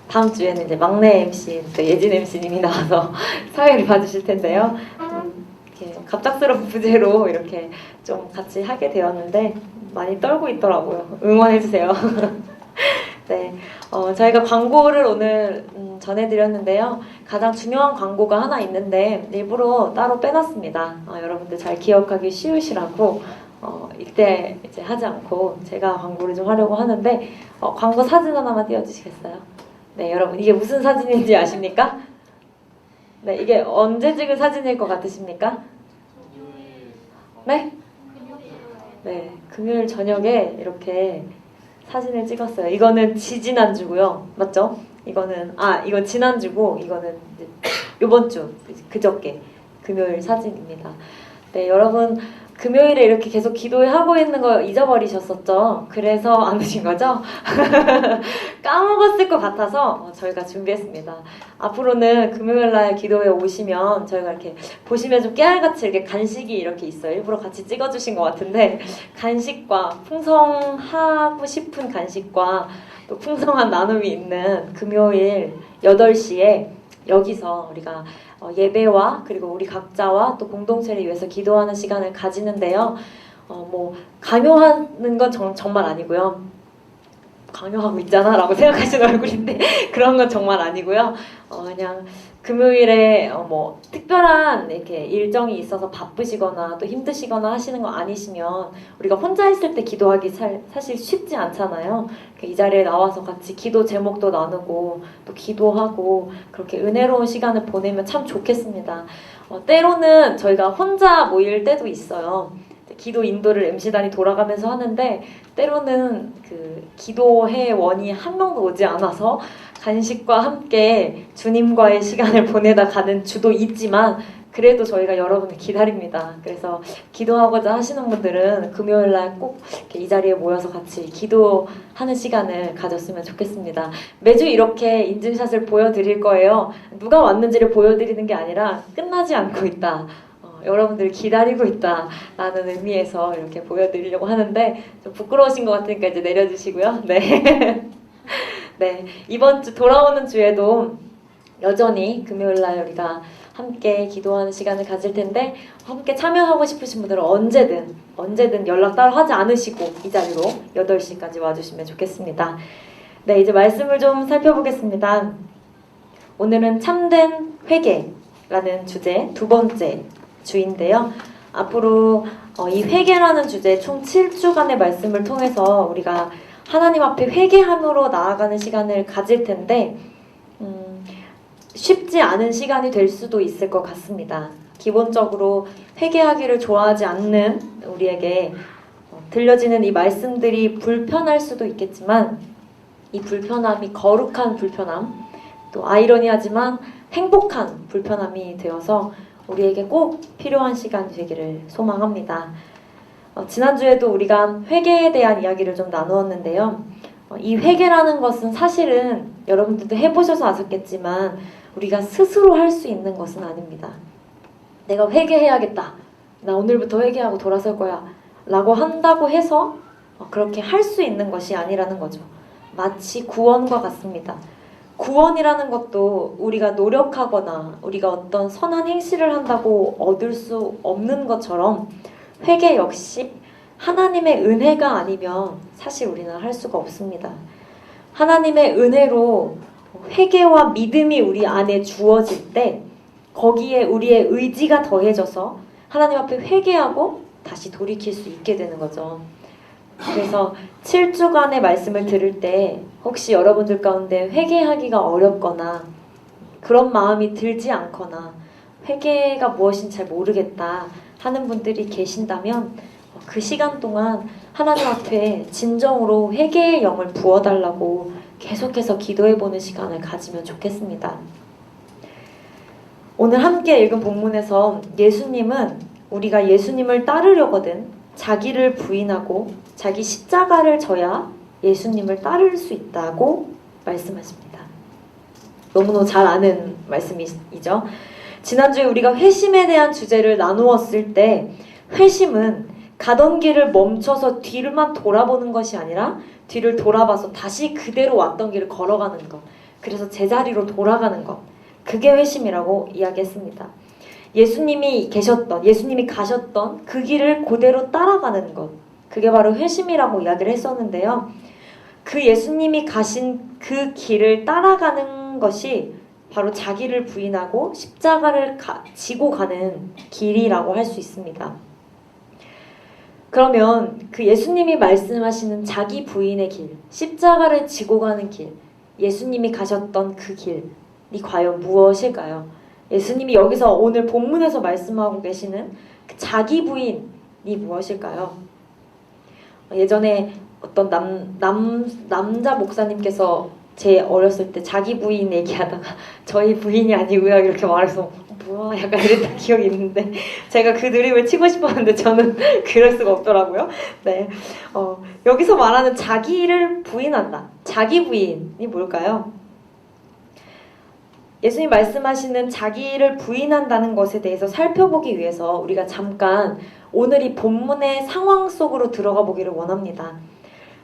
다음 주에는 이제 막내 MC 또 예진 MC님이 나와서 사회를 봐주실 텐데요. 이렇게 갑작스러운 부재로 이렇게 좀 같이 하게 되었는데 많이 떨고 있더라고요. 응원해주세요. 네, 저희가 광고를 오늘 전해드렸는데요. 가장 중요한 광고가 하나 있는데 일부러 따로 빼놨습니다. 여러분들 잘 기억하기 쉬우시라고 이때 이제 하지 않고 제가 광고를 좀 하려고 하는데 광고 사진 하나만 띄워주시겠어요? 네, 여러분 이게 무슨 사진인지 아십니까? 네, 이게 언제 찍은 사진일 것 같으십니까? 네? 네, 금요일 저녁에 이렇게 사진을 찍었어요. 이거는 지지난주고요. 맞죠? 이건 지난주고 이거는 이제 이번 주 그저께 금요일 사진입니다. 네, 여러분 금요일에 이렇게 계속 기도하고 있는 거 잊어버리셨었죠? 그래서 안 오신 거죠? 까먹었을 것 같아서 저희가 준비했습니다. 앞으로는 금요일날 기도에 오시면 저희가 이렇게 보시면 좀 깨알같이 이렇게 간식이 이렇게 있어요. 일부러 같이 찍어주신 것 같은데 간식과 풍성하고 싶은 간식과 또 풍성한 나눔이 있는 금요일 8시에 여기서 우리가 예배와 그리고 우리 각자와 또 공동체를 위해서 기도하는 시간을 가지는데요. 뭐 강요하는 건 정말 아니고요. 강요하고 있잖아 라고 생각하시는 얼굴인데 그런 건 정말 아니고요. 그냥 금요일에 뭐 특별한 이렇게 일정이 있어서 바쁘시거나 또 힘드시거나 하시는 거 아니시면 우리가 혼자 있을 때 기도하기 사실 쉽지 않잖아요. 이 자리에 나와서 같이 기도 제목도 나누고 또 기도하고 그렇게 은혜로운 시간을 보내면 참 좋겠습니다. 때로는 저희가 혼자 모일 때도 있어요. 기도 인도를 MC단이 돌아가면서 하는데 때로는 그 기도회원이 한 명도 오지 않아서 간식과 함께 주님과의 시간을 보내다 가는 주도 있지만 그래도 저희가 여러분을 기다립니다. 그래서 기도하고자 하시는 분들은 금요일날 꼭 이 자리에 모여서 같이 기도하는 시간을 가졌으면 좋겠습니다. 매주 이렇게 인증샷을 보여드릴 거예요. 누가 왔는지를 보여드리는 게 아니라 끝나지 않고 있다. 여러분들 기다리고 있다 라는 의미에서 이렇게 보여드리려고 하는데 좀 부끄러우신 것 같으니까 이제 내려주시고요. 네. 네, 이번 주 돌아오는 주에도 여전히 금요일날 우리가 함께 기도하는 시간을 가질 텐데 함께 참여하고 싶으신 분들은 언제든 연락 따로 하지 않으시고 이 자리로 8시까지 와주시면 좋겠습니다. 네, 이제 말씀을 좀 살펴보겠습니다. 오늘은 참된 회개라는 주제 두 번째 주인데요. 앞으로 이 회개라는 주제 총 7주간의 말씀을 통해서 우리가 하나님 앞에 회개함으로 나아가는 시간을 가질 텐데 쉽지 않은 시간이 될 수도 있을 것 같습니다. 기본적으로 회개하기를 좋아하지 않는 우리에게 들려지는 이 말씀들이 불편할 수도 있겠지만 이 불편함이 거룩한 불편함 또 아이러니하지만 행복한 불편함이 되어서 우리에게 꼭 필요한 시간이 되기를 소망합니다. 지난주에도 우리가 회개에 대한 이야기를 좀 나누었는데요. 이 회개라는 것은 사실은 여러분들도 해보셔서 아셨겠지만 우리가 스스로 할 수 있는 것은 아닙니다. 내가 회개해야겠다. 나 오늘부터 회개하고 돌아설 거야. 라고 한다고 해서 그렇게 할 수 있는 것이 아니라는 거죠. 마치 구원과 같습니다. 구원이라는 것도 우리가 노력하거나 우리가 어떤 선한 행실을 한다고 얻을 수 없는 것처럼 회개 역시 하나님의 은혜가 아니면 사실 우리는 할 수가 없습니다. 하나님의 은혜로 회개와 믿음이 우리 안에 주어질 때 거기에 우리의 의지가 더해져서 하나님 앞에 회개하고 다시 돌이킬 수 있게 되는 거죠. 그래서 7주간의 말씀을 들을 때 혹시 여러분들 가운데 회개하기가 어렵거나 그런 마음이 들지 않거나 회개가 무엇인지 잘 모르겠다 하는 분들이 계신다면 그 시간 동안 하나님 앞에 진정으로 회개의 영을 부어달라고 계속해서 기도해보는 시간을 가지면 좋겠습니다. 오늘 함께 읽은 본문에서 예수님은 우리가 예수님을 따르려거든 자기를 부인하고 자기 십자가를 져야 예수님을 따를 수 있다고 말씀하십니다. 너무너무 잘 아는 말씀이죠. 지난주에 우리가 회심에 대한 주제를 나누었을 때 회심은 가던 길을 멈춰서 뒤를만 돌아보는 것이 아니라 뒤를 돌아봐서 다시 그대로 왔던 길을 걸어가는 것. 그래서 제자리로 돌아가는 것. 그게 회심이라고 이야기했습니다. 예수님이 가셨던 그 길을 그대로 따라가는 것. 그게 바로 회심이라고 이야기를 했었는데요. 그 예수님이 가신 그 길을 따라가는 것이 바로 자기를 부인하고 십자가를 지고 가는 길이라고 할 수 있습니다. 그러면 그 예수님이 말씀하시는 자기 부인의 길, 십자가를 지고 가는 길, 예수님이 가셨던 그 길이 과연 무엇일까요? 예수님이 여기서 오늘 본문에서 말씀하고 계시는 그 자기 부인이 무엇일까요? 예전에 어떤 남자 목사님께서 제 어렸을 때 자기 부인 얘기하다가 저희 부인이 아니고요 이렇게 말해서 뭐야 약간 이랬던 기억이 있는데 제가 그 드립을 치고 싶었는데 저는 그럴 수가 없더라고요. 네, 여기서 말하는 자기를 부인한다. 자기 부인이 뭘까요? 예수님 말씀하시는 자기를 부인한다는 것에 대해서 살펴보기 위해서 우리가 잠깐 오늘 이 본문의 상황 속으로 들어가 보기를 원합니다.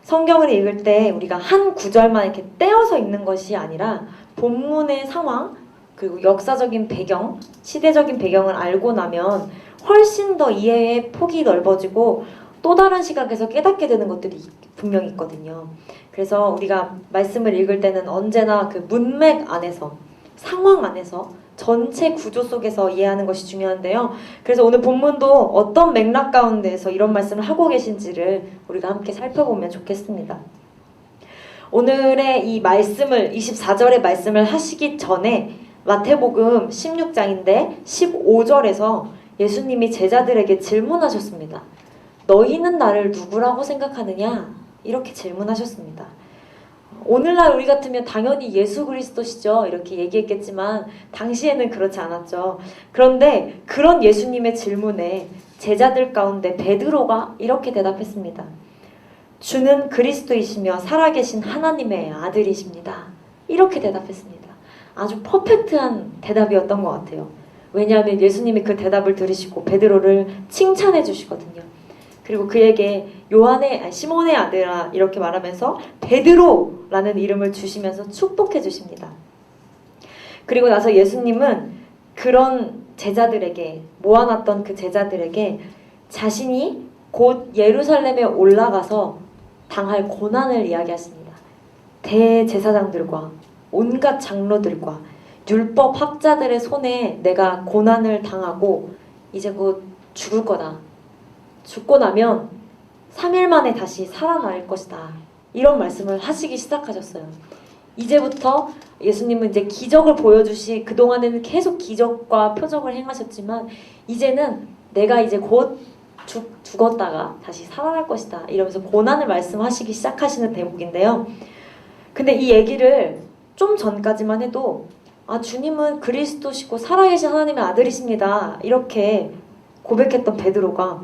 성경을 읽을 때 우리가 한 구절만 이렇게 떼어서 읽는 것이 아니라 본문의 상황 그리고 역사적인 배경, 시대적인 배경을 알고 나면 훨씬 더 이해의 폭이 넓어지고 또 다른 시각에서 깨닫게 되는 것들이 분명히 있거든요. 그래서 우리가 말씀을 읽을 때는 언제나 그 문맥 안에서 상황 안에서 전체 구조 속에서 이해하는 것이 중요한데요. 그래서 오늘 본문도 어떤 맥락 가운데에서 이런 말씀을 하고 계신지를 우리가 함께 살펴보면 좋겠습니다. 오늘의 이 말씀을 24절의 말씀을 하시기 전에 마태복음 16장인데 15절에서 예수님이 제자들에게 질문하셨습니다. 너희는 나를 누구라고 생각하느냐? 이렇게 질문하셨습니다. 오늘날 우리 같으면 당연히 예수 그리스도시죠 이렇게 얘기했겠지만 당시에는 그렇지 않았죠. 그런데 그런 예수님의 질문에 제자들 가운데 베드로가 이렇게 대답했습니다. 주는 그리스도이시며 살아계신 하나님의 아들이십니다. 이렇게 대답했습니다. 아주 퍼펙트한 대답이었던 것 같아요. 왜냐하면 예수님이 그 대답을 들으시고 베드로를 칭찬해 주시거든요. 그리고 그에게 시몬의 아들아 이렇게 말하면서 베드로라는 이름을 주시면서 축복해 주십니다. 그리고 나서 예수님은 그런 제자들에게 모아놨던 그 제자들에게 자신이 곧 예루살렘에 올라가서 당할 고난을 이야기하십니다. 대제사장들과 온갖 장로들과 율법 학자들의 손에 내가 고난을 당하고 이제 곧 죽을 거다. 죽고 나면 3일 만에 다시 살아날 것이다. 이런 말씀을 하시기 시작하셨어요. 이제부터 예수님은 이제 기적을 그동안에는 계속 기적과 표적을 행하셨지만 이제는 내가 이제 곧 죽었다가 다시 살아날 것이다. 이러면서 고난을 말씀하시기 시작하시는 대목인데요. 근데 이 얘기를 좀 전까지만 해도 주님은 그리스도시고 살아계신 하나님의 아들이십니다. 이렇게 고백했던 베드로가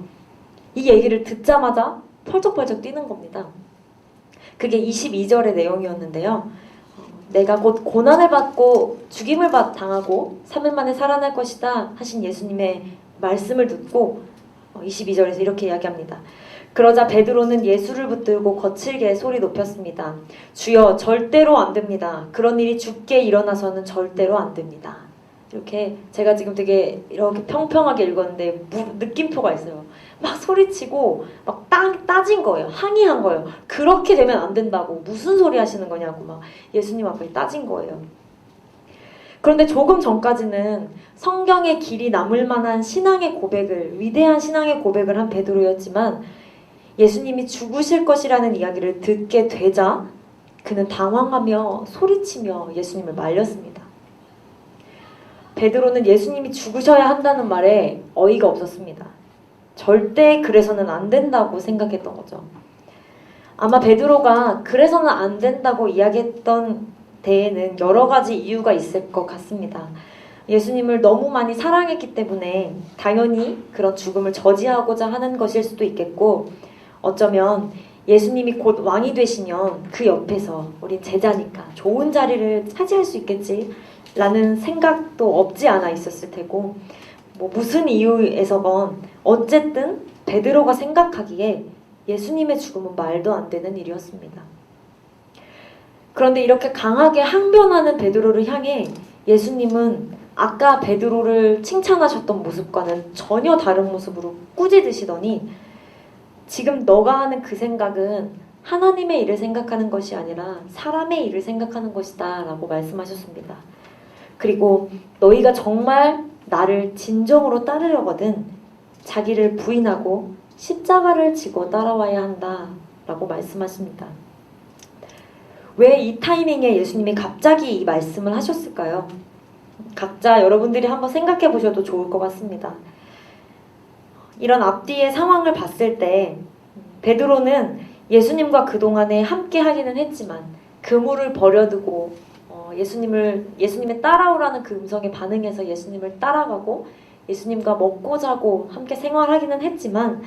이 얘기를 듣자마자 펄쩍펄쩍 뛰는 겁니다. 그게 22절의 내용이었는데요. 내가 곧 고난을 받고 죽임을 당하고 3일 만에 살아날 것이다 하신 예수님의 말씀을 듣고 22절에서 이렇게 이야기합니다. 그러자 베드로는 예수를 붙들고 거칠게 소리 높였습니다. 주여 절대로 안 됩니다. 그런 일이 죽게 일어나서는 절대로 안 됩니다. 이렇게 제가 지금 되게 이렇게 평평하게 읽었는데 느낌표가 있어요. 막 소리치고 막 따진 거예요. 항의한 거예요. 그렇게 되면 안 된다고. 무슨 소리 하시는 거냐고 막 예수님 앞에 따진 거예요. 그런데 조금 전까지는 성경의 길이 남을 만한 신앙의 고백을, 위대한 신앙의 고백을 한 베드로였지만 예수님이 죽으실 것이라는 이야기를 듣게 되자 그는 당황하며 소리치며 예수님을 말렸습니다. 베드로는 예수님이 죽으셔야 한다는 말에 어이가 없었습니다. 절대 그래서는 안 된다고 생각했던 거죠. 아마 베드로가 그래서는 안 된다고 이야기했던 데에는 여러 가지 이유가 있을 것 같습니다. 예수님을 너무 많이 사랑했기 때문에 당연히 그런 죽음을 저지하고자 하는 것일 수도 있겠고, 어쩌면 예수님이 곧 왕이 되시면 그 옆에서 우린 제자니까 좋은 자리를 차지할 수 있겠지 라는 생각도 없지 않아 있었을 테고, 뭐 무슨 이유에서건 어쨌든 베드로가 생각하기에 예수님의 죽음은 말도 안 되는 일이었습니다. 그런데 이렇게 강하게 항변하는 베드로를 향해 예수님은 아까 베드로를 칭찬하셨던 모습과는 전혀 다른 모습으로 꾸짖으시더니, 지금 너가 하는 그 생각은 하나님의 일을 생각하는 것이 아니라 사람의 일을 생각하는 것이다 라고 말씀하셨습니다. 그리고 너희가 정말 나를 진정으로 따르려거든 자기를 부인하고 십자가를 지고 따라와야 한다 라고 말씀하십니다. 왜 이 타이밍에 예수님이 갑자기 이 말씀을 하셨을까요? 각자 여러분들이 한번 생각해 보셔도 좋을 것 같습니다. 이런 앞뒤의 상황을 봤을 때 베드로는 예수님과 그동안에 함께 하기는 했지만 그물을 버려두고 예수님의 따라오라는 그 음성에 반응해서 예수님을 따라가고 예수님과 먹고 자고 함께 생활하기는 했지만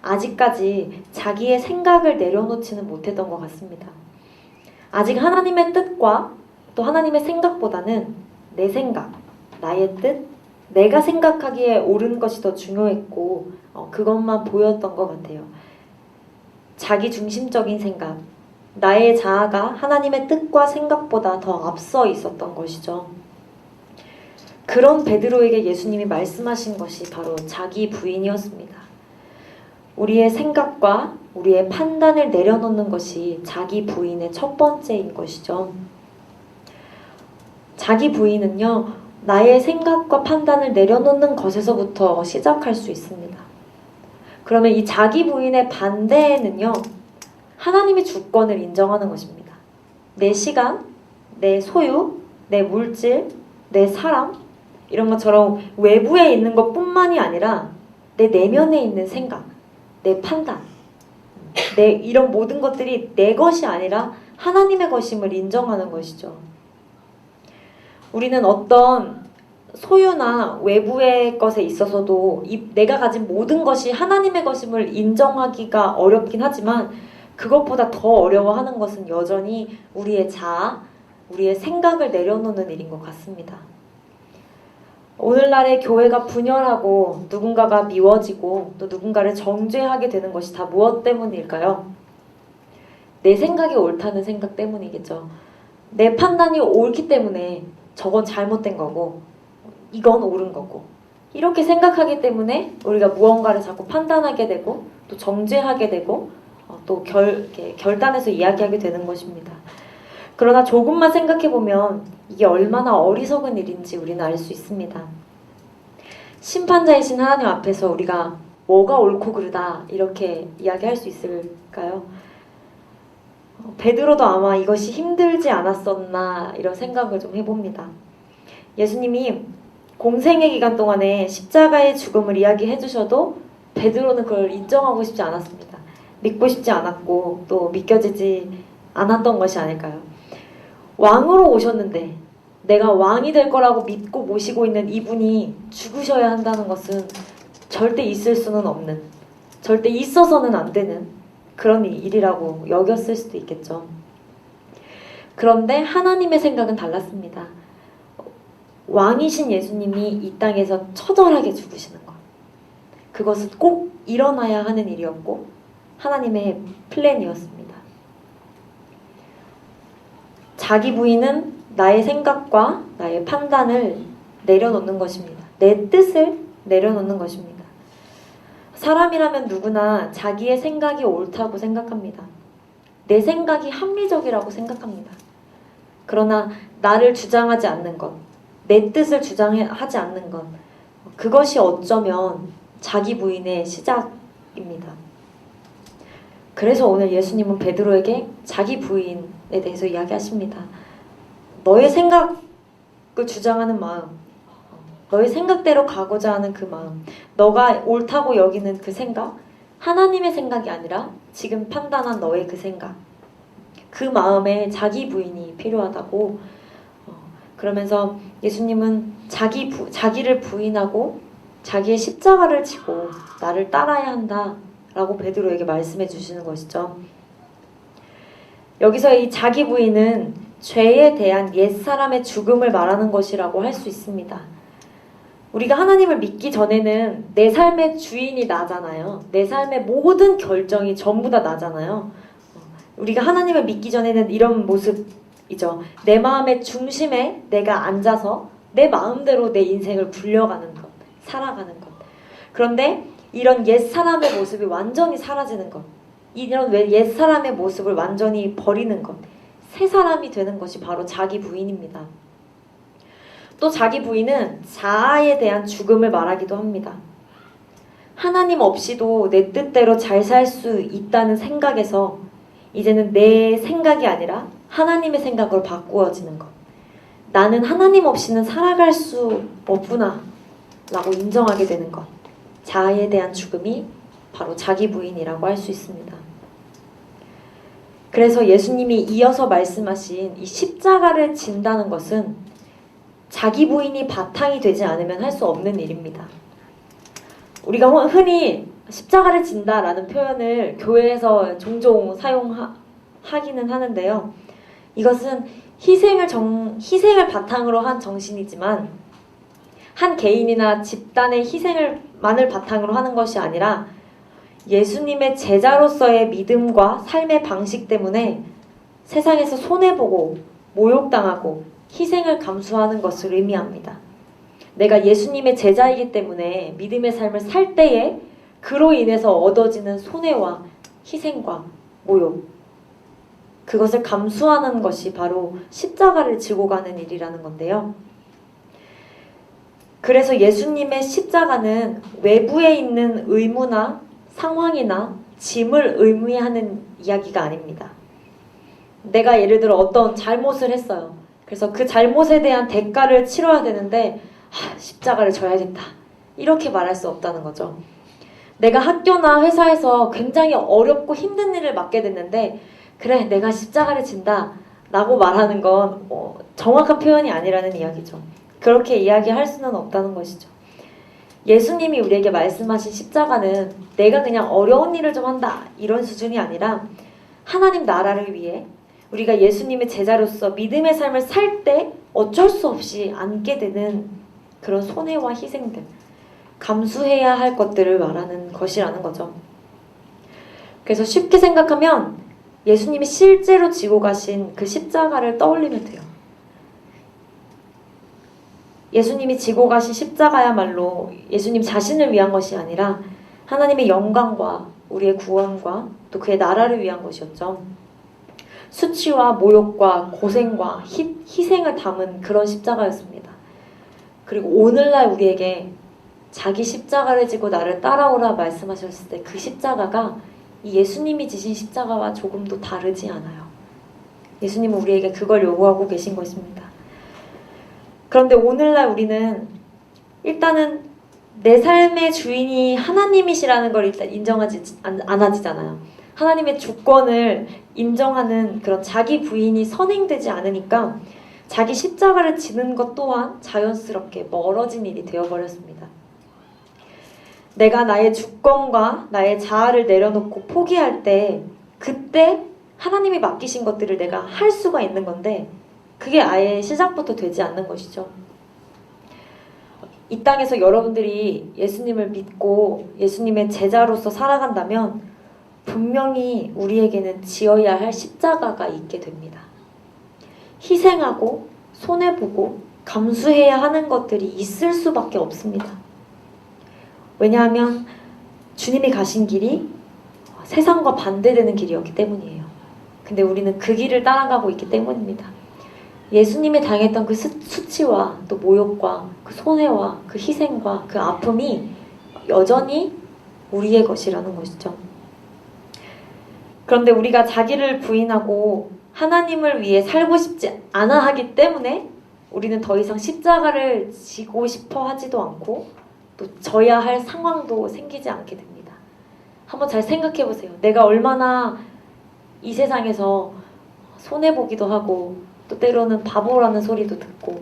아직까지 자기의 생각을 내려놓지는 못했던 것 같습니다. 아직 하나님의 뜻과 또 하나님의 생각보다는 내 생각, 나의 뜻, 내가 생각하기에 옳은 것이 더 중요했고 그것만 보였던 것 같아요. 자기 중심적인 생각, 나의 자아가 하나님의 뜻과 생각보다 더 앞서 있었던 것이죠. 그런 베드로에게 예수님이 말씀하신 것이 바로 자기 부인이었습니다. 우리의 생각과 우리의 판단을 내려놓는 것이 자기 부인의 첫 번째인 것이죠. 자기 부인은요, 나의 생각과 판단을 내려놓는 것에서부터 시작할 수 있습니다. 그러면 이 자기 부인의 반대에는요, 하나님의 주권을 인정하는 것입니다. 내 시간, 내 소유, 내 물질, 내 사람, 이런 것처럼 외부에 있는 것뿐만이 아니라 내 내면에 있는 생각, 내 판단, 이런 모든 것들이 내 것이 아니라 하나님의 것임을 인정하는 것이죠. 우리는 어떤 소유나 외부의 것에 있어서도 내가 가진 모든 것이 하나님의 것임을 인정하기가 어렵긴 하지만 그것보다 더 어려워하는 것은 여전히 우리의 자아, 우리의 생각을 내려놓는 일인 것 같습니다. 오늘날의 교회가 분열하고 누군가가 미워지고 또 누군가를 정죄하게 되는 것이 다 무엇 때문일까요? 내 생각이 옳다는 생각 때문이겠죠. 내 판단이 옳기 때문에 저건 잘못된 거고 이건 옳은 거고 이렇게 생각하기 때문에 우리가 무언가를 자꾸 판단하게 되고 또 정죄하게 되고 또 결단해서 이야기하게 되는 것입니다. 그러나 조금만 생각해보면 이게 얼마나 어리석은 일인지 우리는 알 수 있습니다. 심판자이신 하나님 앞에서 우리가 뭐가 옳고 그르다 이렇게 이야기할 수 있을까요? 베드로도 아마 이것이 힘들지 않았었나 이런 생각을 좀 해봅니다. 예수님이 공생의 기간 동안에 십자가의 죽음을 이야기해 주셔도 베드로는 그걸 인정하고 싶지 않았습니다. 믿고 싶지 않았고 또 믿겨지지 않았던 것이 아닐까요? 왕으로 오셨는데 내가 왕이 될 거라고 믿고 모시고 있는 이분이 죽으셔야 한다는 것은 절대 있을 수는 없는, 절대 있어서는 안 되는 그런 일이라고 여겼을 수도 있겠죠. 그런데 하나님의 생각은 달랐습니다. 왕이신 예수님이 이 땅에서 처절하게 죽으시는 것, 그것은 꼭 일어나야 하는 일이었고 하나님의 플랜이었습니다. 자기 부인은 나의 생각과 나의 판단을 내려놓는 것입니다. 내 뜻을 내려놓는 것입니다. 사람이라면 누구나 자기의 생각이 옳다고 생각합니다. 내 생각이 합리적이라고 생각합니다. 그러나 나를 주장하지 않는 것, 내 뜻을 주장하지 않는 것, 그것이 어쩌면 자기 부인의 시작입니다. 그래서 오늘 예수님은 베드로에게 자기 부인에 대해서 이야기하십니다. 너의 생각을 주장하는 마음, 너의 생각대로 가고자 하는 그 마음, 너가 옳다고 여기는 그 생각, 하나님의 생각이 아니라 지금 판단한 너의 그 생각, 그 마음에 자기 부인이 필요하다고. 그러면서 예수님은 자기를 부인하고 자기의 십자가를 지고 나를 따라야 한다라고 베드로에게 말씀해 주시는 것이죠. 여기서 이 자기 부인은 죄에 대한 옛사람의 죽음을 말하는 것이라고 할 수 있습니다. 우리가 하나님을 믿기 전에는 내 삶의 주인이 나잖아요. 내 삶의 모든 결정이 전부 다 나잖아요. 우리가 하나님을 믿기 전에는 이런 모습이죠. 내 마음의 중심에 내가 앉아서 내 마음대로 내 인생을 굴려가는 것, 살아가는 것. 그런데 이런 옛사람의 모습이 완전히 사라지는 것, 이런 옛사람의 모습을 완전히 버리는 것, 새 사람이 되는 것이 바로 자기 부인입니다. 또 자기 부인은 자아에 대한 죽음을 말하기도 합니다. 하나님 없이도 내 뜻대로 잘 살 수 있다는 생각에서 이제는 내 생각이 아니라 하나님의 생각으로 바꾸어지는 것. 나는 하나님 없이는 살아갈 수 없구나 라고 인정하게 되는 것. 자아에 대한 죽음이 바로 자기 부인이라고 할 수 있습니다. 그래서 예수님이 이어서 말씀하신 이 십자가를 진다는 것은 자기 부인이 바탕이 되지 않으면 할 수 없는 일입니다. 우리가 흔히 십자가를 진다라는 표현을 교회에서 종종 사용하기는 하는데요. 이것은 희생을 바탕으로 한 정신이지만 한 개인이나 집단의 희생을만을 바탕으로 하는 것이 아니라 예수님의 제자로서의 믿음과 삶의 방식 때문에 세상에서 손해보고 모욕당하고 희생을 감수하는 것을 의미합니다. 내가 예수님의 제자이기 때문에 믿음의 삶을 살 때에 그로 인해서 얻어지는 손해와 희생과 모욕, 그것을 감수하는 것이 바로 십자가를 지고 가는 일이라는 건데요. 그래서 예수님의 십자가는 외부에 있는 의무나 상황이나 짐을 의미하는 이야기가 아닙니다. 내가 예를 들어 어떤 잘못을 했어요. 그래서 그 잘못에 대한 대가를 치러야 되는데 십자가를 져야겠다. 이렇게 말할 수 없다는 거죠. 내가 학교나 회사에서 굉장히 어렵고 힘든 일을 맡게 됐는데 그래 내가 십자가를 진다 라고 말하는 건 정확한 표현이 아니라는 이야기죠. 그렇게 이야기할 수는 없다는 것이죠. 예수님이 우리에게 말씀하신 십자가는 내가 그냥 어려운 일을 좀 한다 이런 수준이 아니라 하나님 나라를 위해 우리가 예수님의 제자로서 믿음의 삶을 살 때 어쩔 수 없이 안게 되는 그런 손해와 희생들, 감수해야 할 것들을 말하는 것이라는 거죠. 그래서 쉽게 생각하면 예수님이 실제로 지고 가신 그 십자가를 떠올리면 돼요. 예수님이 지고 가신 십자가야말로 예수님 자신을 위한 것이 아니라 하나님의 영광과 우리의 구원과 또 그의 나라를 위한 것이었죠. 수치와 모욕과 고생과 희생을 담은 그런 십자가였습니다. 그리고 오늘날 우리에게 자기 십자가를 지고 나를 따라오라 말씀하셨을 때 그 십자가가 이 예수님이 지신 십자가와 조금도 다르지 않아요. 예수님은 우리에게 그걸 요구하고 계신 것입니다. 그런데 오늘날 우리는 일단은 내 삶의 주인이 하나님이시라는 걸 일단 인정하지 않아지잖아요. 하나님의 주권을 인정하는 그런 자기 부인이 선행되지 않으니까 자기 십자가를 지는 것 또한 자연스럽게 멀어진 일이 되어버렸습니다. 내가 나의 주권과 나의 자아를 내려놓고 포기할 때 그때 하나님이 맡기신 것들을 내가 할 수가 있는 건데 그게 아예 시작부터 되지 않는 것이죠. 이 땅에서 여러분들이 예수님을 믿고 예수님의 제자로서 살아간다면 분명히 우리에게는 지어야 할 십자가가 있게 됩니다. 희생하고 손해보고 감수해야 하는 것들이 있을 수밖에 없습니다. 왜냐하면 주님이 가신 길이 세상과 반대되는 길이었기 때문이에요. 근데 우리는 그 길을 따라가고 있기 때문입니다. 예수님이 당했던 그 수치와 또 모욕과 그 손해와 그 희생과 그 아픔이 여전히 우리의 것이라는 것이죠. 그런데 우리가 자기를 부인하고 하나님을 위해 살고 싶지 않아 하기 때문에 우리는 더 이상 십자가를 지고 싶어 하지도 않고 또 져야 할 상황도 생기지 않게 됩니다. 한번 잘 생각해 보세요. 내가 얼마나 이 세상에서 손해보기도 하고 또 때로는 바보라는 소리도 듣고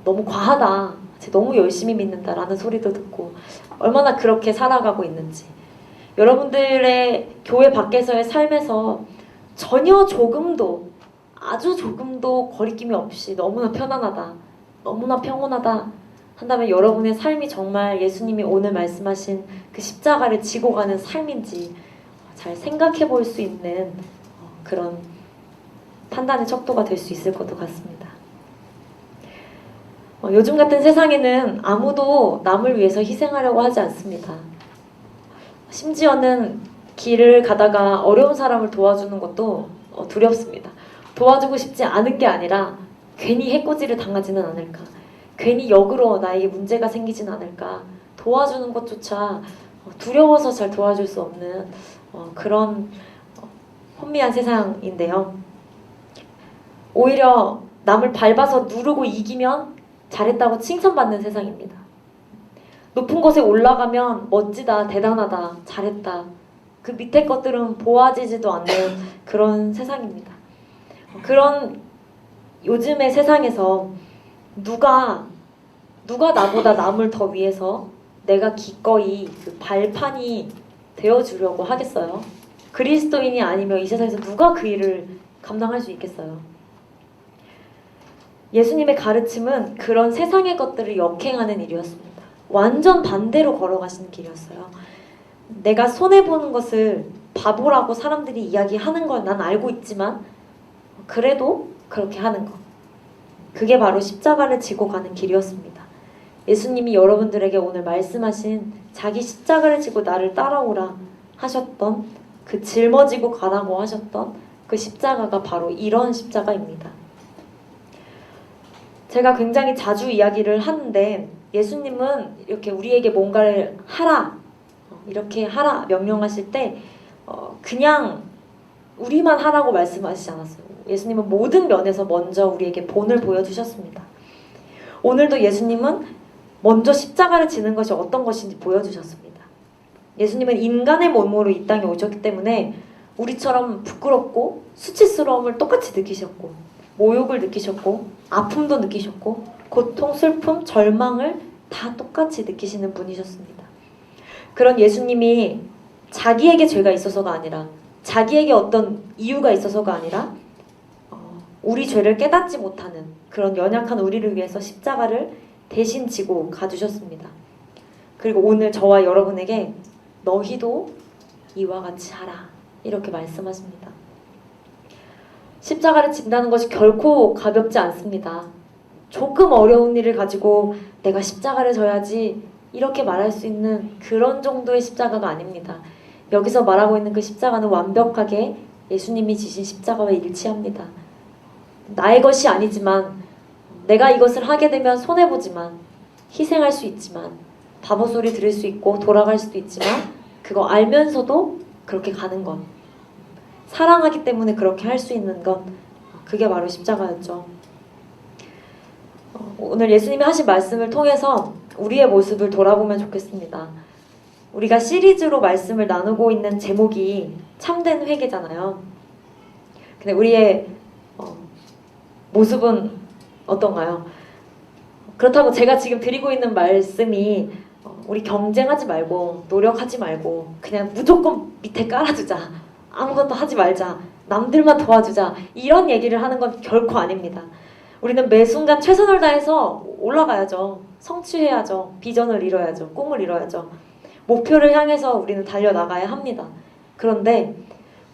너무 과하다, 너무 열심히 믿는다라는 소리도 듣고 얼마나 그렇게 살아가고 있는지, 여러분들의 교회 밖에서의 삶에서 전혀 조금도, 아주 조금도 거리낌이 없이 너무나 편안하다, 너무나 평온하다 한다면 여러분의 삶이 정말 예수님이 오늘 말씀하신 그 십자가를 지고 가는 삶인지 잘 생각해 볼 수 있는 그런 판단의 척도가 될 수 있을 것도 같습니다. 요즘 같은 세상에는 아무도 남을 위해서 희생하려고 하지 않습니다. 심지어는 길을 가다가 어려운 사람을 도와주는 것도 두렵습니다. 도와주고 싶지 않은 게 아니라 괜히 해코지를 당하지는 않을까, 괜히 역으로 나에게 문제가 생기진 않을까, 도와주는 것조차 두려워서 잘 도와줄 수 없는 그런 혼미한 세상인데요. 오히려 남을 밟아서 누르고 이기면 잘했다고 칭찬받는 세상입니다. 높은 곳에 올라가면 멋지다, 대단하다, 잘했다, 그 밑에 것들은 보아지지도 않는 그런 세상입니다. 그런 요즘의 세상에서 누가 나보다 남을 더 위해서 내가 기꺼이 그 발판이 되어주려고 하겠어요? 그리스도인이 아니면 이 세상에서 누가 그 일을 감당할 수 있겠어요? 예수님의 가르침은 그런 세상의 것들을 역행하는 일이었습니다. 완전 반대로 걸어가시는 길이었어요. 내가 손해보는 것을 바보라고 사람들이 이야기하는 걸 난 알고 있지만 그래도 그렇게 하는 것, 그게 바로 십자가를 지고 가는 길이었습니다. 예수님이 여러분들에게 오늘 말씀하신 자기 십자가를 지고 나를 따라오라 하셨던, 그 짊어지고 가라고 하셨던 그 십자가가 바로 이런 십자가입니다. 제가 굉장히 자주 이야기를 하는데 예수님은 이렇게 우리에게 뭔가를 하라, 이렇게 하라 명령하실 때 그냥 우리만 하라고 말씀하시지 않았어요. 예수님은 모든 면에서 먼저 우리에게 본을 보여주셨습니다. 오늘도 예수님은 먼저 십자가를 지는 것이 어떤 것인지 보여주셨습니다. 예수님은 인간의 몸으로 이 땅에 오셨기 때문에 우리처럼 부끄럽고 수치스러움을 똑같이 느끼셨고, 모욕을 느끼셨고, 아픔도 느끼셨고, 고통, 슬픔, 절망을 다 똑같이 느끼시는 분이셨습니다. 그런 예수님이 자기에게 죄가 있어서가 아니라, 자기에게 어떤 이유가 있어서가 아니라 우리 죄를 깨닫지 못하는 그런 연약한 우리를 위해서 십자가를 대신 지고 가주셨습니다. 그리고 오늘 저와 여러분에게 너희도 이와 같이 하라, 이렇게 말씀하십니다. 십자가를 진다는 것이 결코 가볍지 않습니다. 조금 어려운 일을 가지고 내가 십자가를 져야지 이렇게 말할 수 있는 그런 정도의 십자가가 아닙니다. 여기서 말하고 있는 그 십자가는 완벽하게 예수님이 지신 십자가와 일치합니다. 나의 것이 아니지만, 내가 이것을 하게 되면 손해보지만, 희생할 수 있지만, 바보 소리 들을 수 있고 돌아갈 수도 있지만, 그거 알면서도 그렇게 가는 것, 사랑하기 때문에 그렇게 할 수 있는 것, 그게 바로 십자가였죠. 오늘 예수님이 하신 말씀을 통해서 우리의 모습을 돌아보면 좋겠습니다. 우리가 시리즈로 말씀을 나누고 있는 제목이 참된 회개잖아요. 근데 우리의 모습은 어떤가요? 그렇다고 제가 지금 드리고 있는 말씀이 우리 경쟁하지 말고 노력하지 말고 그냥 무조건 밑에 깔아두자, 아무것도 하지 말자, 남들만 도와주자, 이런 얘기를 하는 건 결코 아닙니다. 우리는 매 순간 최선을 다해서 올라가야죠. 성취해야죠. 비전을 이뤄야죠. 꿈을 이뤄야죠. 목표를 향해서 우리는 달려나가야 합니다. 그런데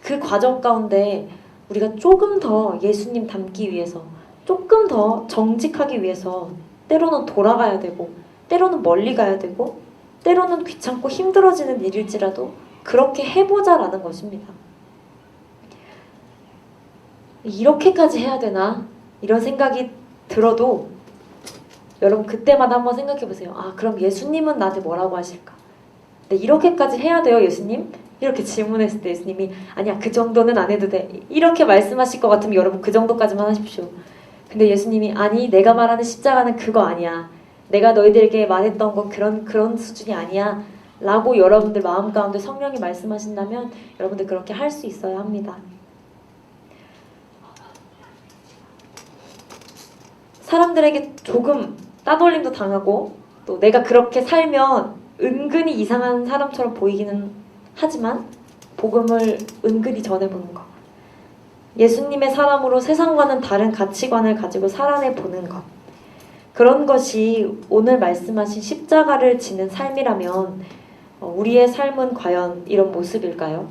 그 과정 가운데 우리가 조금 더 예수님 닮기 위해서, 조금 더 정직하기 위해서 때로는 돌아가야 되고, 때로는 멀리 가야 되고, 때로는 귀찮고 힘들어지는 일일지라도 그렇게 해보자라는 것입니다. 이렇게까지 해야 되나? 이런 생각이 들어도 여러분 그때마다 한번 생각해 보세요. 아, 그럼 예수님은 나한테 뭐라고 하실까? 네, 이렇게까지 해야 돼요, 예수님? 이렇게 질문했을 때 예수님이 아니야, 그 정도는 안 해도 돼. 이렇게 말씀하실 것 같으면 여러분 그 정도까지만 하십시오. 근데 예수님이 아니, 내가 말하는 십자가는 그거 아니야. 내가 너희들에게 말했던 건 그런 수준이 아니야. 라고 여러분들 마음 가운데 성령이 말씀하신다면 여러분들 그렇게 할 수 있어야 합니다. 사람들에게 조금 따돌림도 당하고 또 내가 그렇게 살면 은근히 이상한 사람처럼 보이기는 하지만 복음을 은근히 전해보는 것, 예수님의 사람으로 세상과는 다른 가치관을 가지고 살아내보는 것, 그런 것이 오늘 말씀하신 십자가를 지는 삶이라면 우리의 삶은 과연 이런 모습일까요?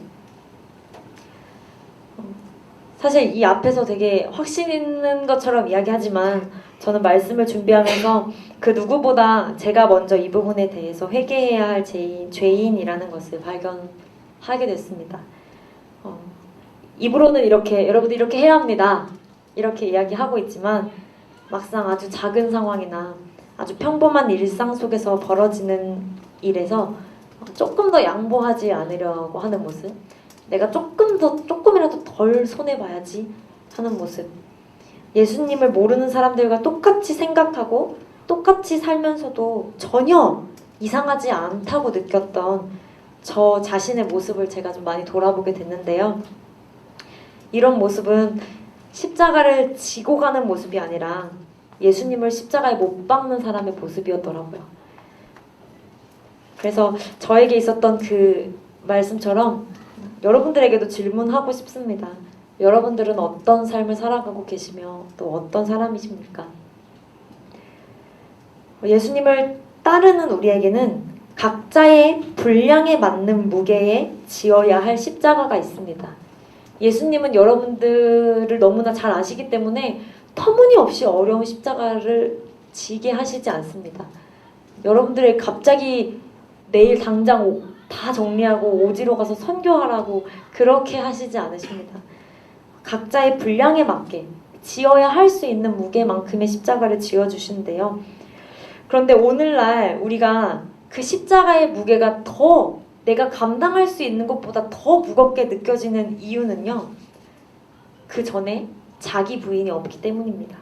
사실 이 앞에서 되게 확신 있는 것처럼 이야기하지만 저는 말씀을 준비하면서 그 누구보다 제가 먼저 이 부분에 대해서 회개해야 할 죄인이라는 것을 발견하게 됐습니다. 입으로는 이렇게 여러분들 이렇게 해야 합니다. 이렇게 이야기하고 있지만 막상 아주 작은 상황이나 아주 평범한 일상 속에서 벌어지는 일에서 조금 더 양보하지 않으려고 하는 모습, 내가 조금이라도 덜 손해봐야지 하는 모습, 예수님을 모르는 사람들과 똑같이 생각하고 똑같이 살면서도 전혀 이상하지 않다고 느꼈던 저 자신의 모습을 제가 좀 많이 돌아보게 됐는데요. 이런 모습은 십자가를 지고 가는 모습이 아니라 예수님을 십자가에 못 박는 사람의 모습이었더라고요. 그래서 저에게 있었던 그 말씀처럼 여러분들에게도 질문하고 싶습니다. 여러분들은 어떤 삶을 살아가고 계시며 또 어떤 사람이십니까? 예수님을 따르는 우리에게는 각자의 분량에 맞는 무게에 지어야 할 십자가가 있습니다. 예수님은 여러분들을 너무나 잘 아시기 때문에 터무니없이 어려운 십자가를 지게 하시지 않습니다. 여러분들의 갑자기 내일 당장 다 정리하고 오지로 가서 선교하라고 그렇게 하시지 않으십니다. 각자의 분량에 맞게 지어야 할 수 있는 무게만큼의 십자가를 지어주시는데요. 그런데 오늘날 우리가 그 십자가의 무게가 더 내가 감당할 수 있는 것보다 더 무겁게 느껴지는 이유는요, 그 전에 자기 부인이 없기 때문입니다.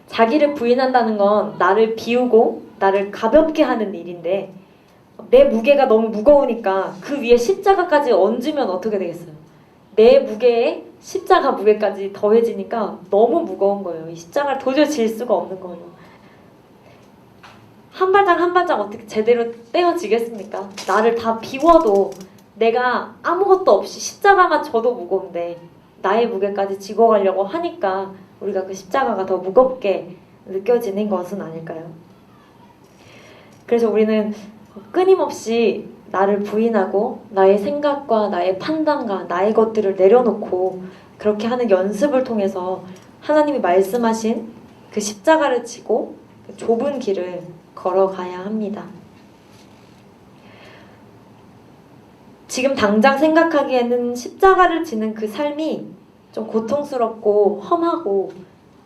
자기를 부인한다는 건 나를 비우고 나를 가볍게 하는 일인데 내 무게가 너무 무거우니까 그 위에 십자가까지 얹으면 어떻게 되겠어요? 내 무게에 십자가 무게까지 더해지니까 너무 무거운 거예요. 이 십자가를 도저히 질 수가 없는 거예요. 한 발짝 한 발짝 어떻게 제대로 떼어지겠습니까? 나를 다 비워도 내가 아무것도 없이 십자가만 져도 무거운데 나의 무게까지 지고 가려고 하니까 우리가 그 십자가가 더 무겁게 느껴지는 것은 아닐까요? 그래서 우리는 끊임없이 나를 부인하고 나의 생각과 나의 판단과 나의 것들을 내려놓고 그렇게 하는 연습을 통해서 하나님이 말씀하신 그 십자가를 지고 그 좁은 길을 걸어가야 합니다. 지금 당장 생각하기에는 십자가를 지는 그 삶이 좀 고통스럽고 험하고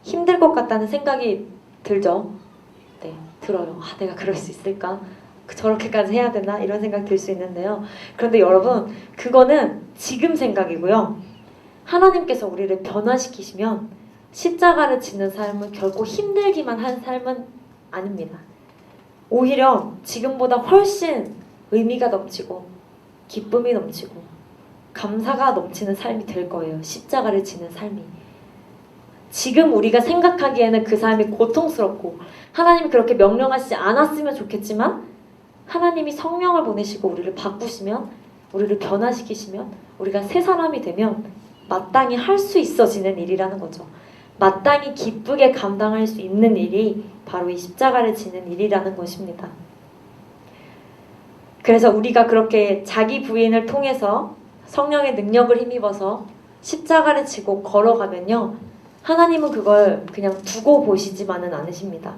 힘들 것 같다는 생각이 들죠. 네, 들어요. 아, 내가 그럴 수 있을까? 저렇게까지 해야 되나? 이런 생각 들 수 있는데요. 그런데 여러분, 그거는 지금 생각이고요. 하나님께서 우리를 변화시키시면 십자가를 지는 삶은 결코 힘들기만 한 삶은 아닙니다. 오히려 지금보다 훨씬 의미가 넘치고 기쁨이 넘치고 감사가 넘치는 삶이 될 거예요. 십자가를 지는 삶이. 지금 우리가 생각하기에는 그 삶이 고통스럽고 하나님이 그렇게 명령하시지 않았으면 좋겠지만 하나님이 성령을 보내시고 우리를 바꾸시면, 우리를 변화시키시면 우리가 새 사람이 되면 마땅히 할 수 있어지는 일이라는 거죠. 마땅히 기쁘게 감당할 수 있는 일이 바로 이 십자가를 지는 일이라는 것입니다. 그래서 우리가 그렇게 자기 부인을 통해서 성령의 능력을 힘입어서 십자가를 지고 걸어가면요, 하나님은 그걸 그냥 두고 보시지만은 않으십니다.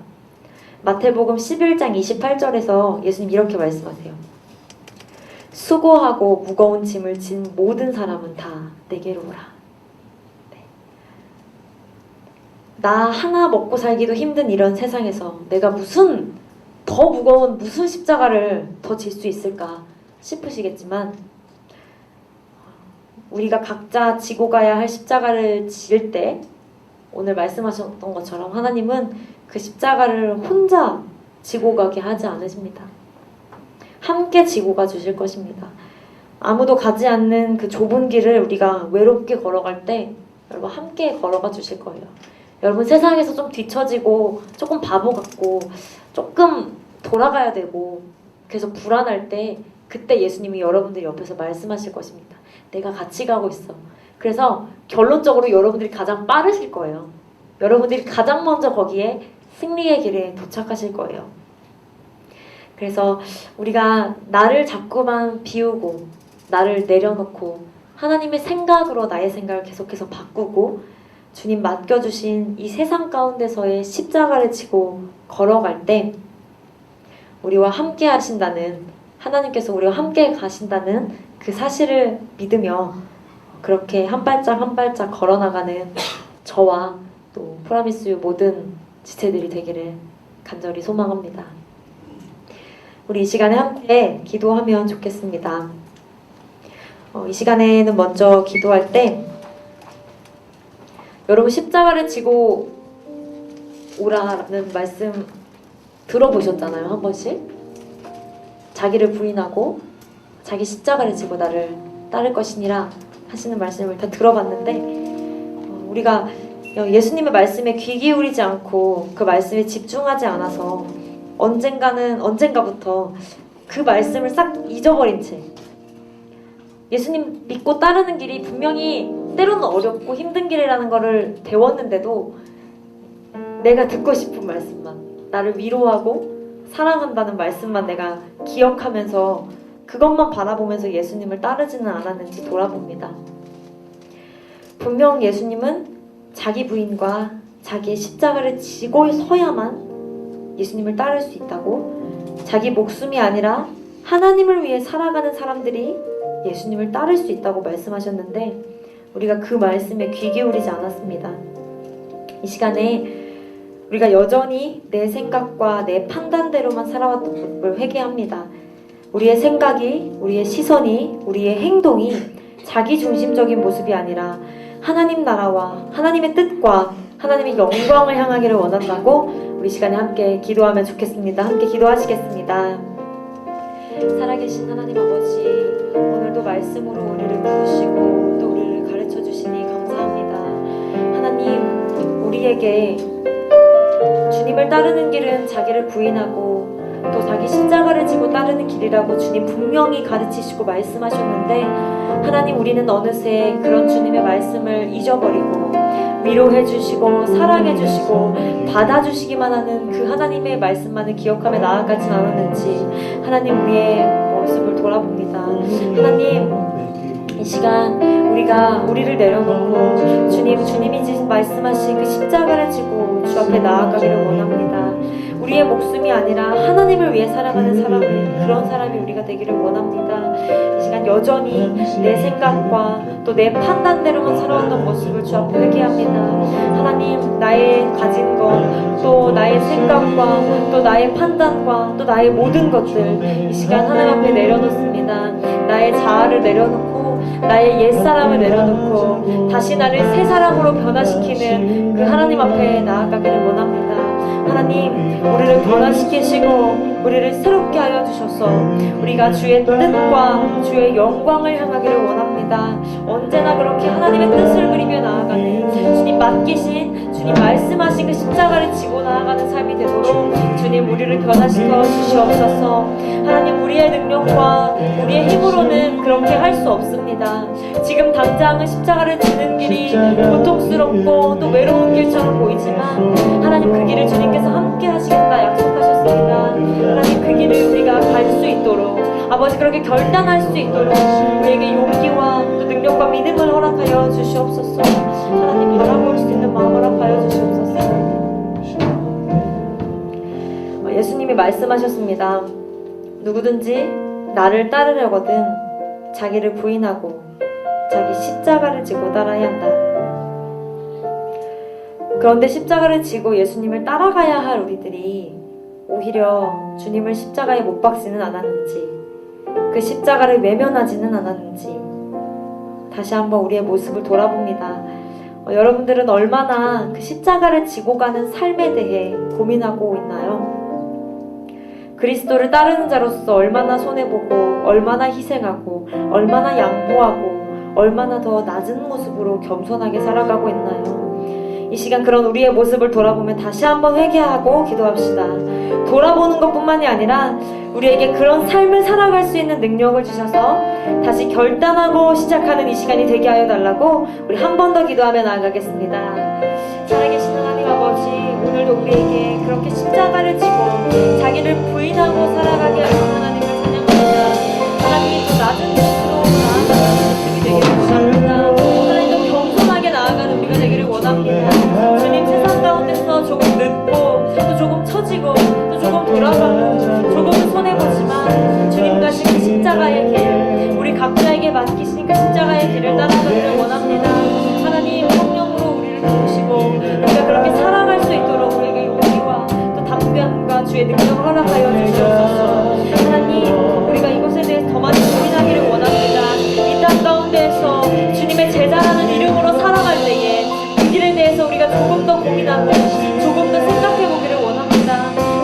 마태복음 11장 28절에서 예수님 이렇게 말씀하세요. 수고하고 무거운 짐을 진 모든 사람은 다 내게로 오라. 네. 나 하나 먹고 살기도 힘든 이런 세상에서 내가 무슨 더 무거운 무슨 십자가를 더 질 수 있을까 싶으시겠지만 우리가 각자 지고 가야 할 십자가를 질 때 오늘 말씀하셨던 것처럼 하나님은 그 십자가를 혼자 지고 가게 하지 않으십니다. 함께 지고 가 주실 것입니다. 아무도 가지 않는 그 좁은 길을 우리가 외롭게 걸어갈 때 여러분 함께 걸어가 주실 거예요. 여러분 세상에서 좀 뒤처지고 조금 바보 같고 조금 돌아가야 되고 그래서 불안할 때 그때 예수님이 여러분들 옆에서 말씀하실 것입니다. 내가 같이 가고 있어. 그래서 결론적으로 여러분들이 가장 빠르실 거예요. 여러분들이 가장 먼저 거기에 승리의 길에 도착하실 거예요. 그래서 우리가 나를 자꾸만 비우고 나를 내려놓고 하나님의 생각으로 나의 생각을 계속해서 바꾸고 주님 맡겨주신 이 세상 가운데서의 십자가를 지고 걸어갈 때 우리와 함께 하신다는 하나님께서 우리와 함께 가신다는 그 사실을 믿으며 그렇게 한 발짝 한 발짝 걸어나가는 저와 또 프라미스유 모든 지체들이 되기를 간절히 소망합니다. 우리 이 시간에 함께 기도하면 좋겠습니다. 이 시간에는 먼저 기도할 때 여러분 십자가를 지고 오라는 말씀 들어보셨잖아요, 한 번씩? 자기를 부인하고 자기 십자가를 지고 나를 따를 것이니라 하시는 말씀을 다 들어봤는데 우리가 예수님의 말씀에 귀 기울이지 않고 그 말씀에 집중하지 않아서 언젠가부터 그 말씀을 싹 잊어버린 채 예수님 믿고 따르는 길이 분명히 때로는 어렵고 힘든 길이라는 거를 배웠는데도 내가 듣고 싶은 말씀만 나를 위로하고 사랑한다는 말씀만 내가 기억하면서 그것만 바라보면서 예수님을 따르지는 않았는지 돌아봅니다. 분명 예수님은 자기 부인과 자기의 십자가를 지고 서야만 예수님을 따를 수 있다고 자기 목숨이 아니라 하나님을 위해 살아가는 사람들이 예수님을 따를 수 있다고 말씀하셨는데 우리가 그 말씀에 귀 기울이지 않았습니다. 이 시간에 우리가 여전히 내 생각과 내 판단대로만 살아왔던 것을 회개합니다. 우리의 생각이, 우리의 시선이, 우리의 행동이 자기중심적인 모습이 아니라 하나님 나라와 하나님의 뜻과 하나님의 영광을 향하기를 원한다고 우리 시간에 함께 기도하면 좋겠습니다. 함께 기도하시겠습니다. 살아계신 하나님 아버지, 오늘도 말씀으로 우리를 부르시고 또 우리를 가르쳐 주시니 감사합니다. 하나님, 우리에게 주님을 따르는 길은 자기를 부인하고 또 자기 십자가를 지고 따르는 길이라고 주님 분명히 가르치시고 말씀하셨는데 하나님, 우리는 어느새 그런 주님의 말씀을 잊어버리고 위로해 주시고 사랑해 주시고 받아주시기만 하는 그 하나님의 말씀만을 기억하며 나아가진 않았는지 하나님, 우리의 모습을 돌아봅니다. 하나님, 이 시간 우리를 내려놓고 주님이 말씀하신 그 십자가를 지고 주 앞에 나아가기를 원합니다. 우리의 목숨이 아니라 하나님을 위해 살아가는 그런 사람이 우리가 되기를 원합니다. 이 시간 여전히 내 생각과 또 내 판단대로만 살아왔던 모습을 주 앞에 회개합니다. 하나님, 나의 가진 것, 또 나의 생각과 또 나의 판단과 또 나의 모든 것들 이 시간 하나님 앞에 내려놓습니다. 나의 자아를 내려놓고 나의 옛사람을 내려놓고 다시 나를 새 사람으로 변화시키는 그 하나님 앞에 나아가기를 원합니다. 하나님, 우리를 변화시키시고 우리를 새롭게 하여 주셔서 우리가 주의 뜻과 주의 영광을 향하기를 원합니다. 언제나 그렇게 하나님의 뜻을 그리며 나아가는 주님 맡기신 주님 말씀하신 그 십자가를 지고 나아가는 삶이 되도록 주님 우리를 변화시켜 주시옵소서. 하나님, 우리의 능력과 우리의 힘으로는 그렇게 할 수 없습니다. 지금 당장은 십자가를 지는 길이 고통스럽고 또 외로운 길처럼 보이지만 하나님, 그 길을 주님께서 함께 하시겠다 약속하셨습니다. 하나님, 그 길을 우리가 갈 수 있도록 아버지 그렇게 결단할 수 있도록 우리에게 용기와 또 능력과 믿음을 허락하여 주시옵소서. 하나님, 바라볼 수 있는 마음을 허락하여 주시옵소서. 말씀하셨습니다. 누구든지 나를 따르려거든 자기를 부인하고 자기 십자가를 지고 따라야 한다. 그런데 십자가를 지고 예수님을 따라가야 할 우리들이 오히려 주님을 십자가에 못 박지는 않았는지, 그 십자가를 외면하지는 않았는지 다시 한번 우리의 모습을 돌아봅니다. 여러분들은 얼마나 그 십자가를 지고 가는 삶에 대해 고민하고 있나요? 그리스도를 따르는 자로서 얼마나 손해보고 얼마나 희생하고 얼마나 양보하고 얼마나 더 낮은 모습으로 겸손하게 살아가고 있나요? 이 시간 그런 우리의 모습을 돌아보면 다시 한번 회개하고 기도합시다. 돌아보는 것뿐만이 아니라 우리에게 그런 삶을 살아갈 수 있는 능력을 주셔서 다시 결단하고 시작하는 이 시간이 되게 하여 달라고 우리 한 번 더 기도하며 나아가겠습니다. 살아계신 하나님 아버지, 오늘도 우리에게 그렇게 십자가를 지고 자기를 부인하고 살아가게 하신 하나님을 찬양합니다. 하나님이 더 낮은 곳으로 나아가는 모습이 되기를 원합니다. 하나님도 겸손하게 나아가는 우리가 되기를 원합니다. 주님, 세상 가운데서 조금 늦고 또 조금 처지고 또 조금 돌아가고 조금은 손해보지만 주님 가신 그 십자가의 길, 우리 각자에게 맡기신 그 십자가의 길을 따라가기를 원합니다. 하나님, 성령으로 우리를 도우시고 우리가 그렇게 살아갈 수 있도록 우리에게 용기와 또 담대함과 주의 능력을 허락하여 주시옵소서. 하나님, 우리가 이것에 대해서 더 많이 고민하기를 원합니다. 이 땅 가운데에서 주님의 제자라는 이름으로 살아갈 때에 그 길에 대해서 우리가 조금 더 고민하고 조금 더 생각해 보기를 원합니다.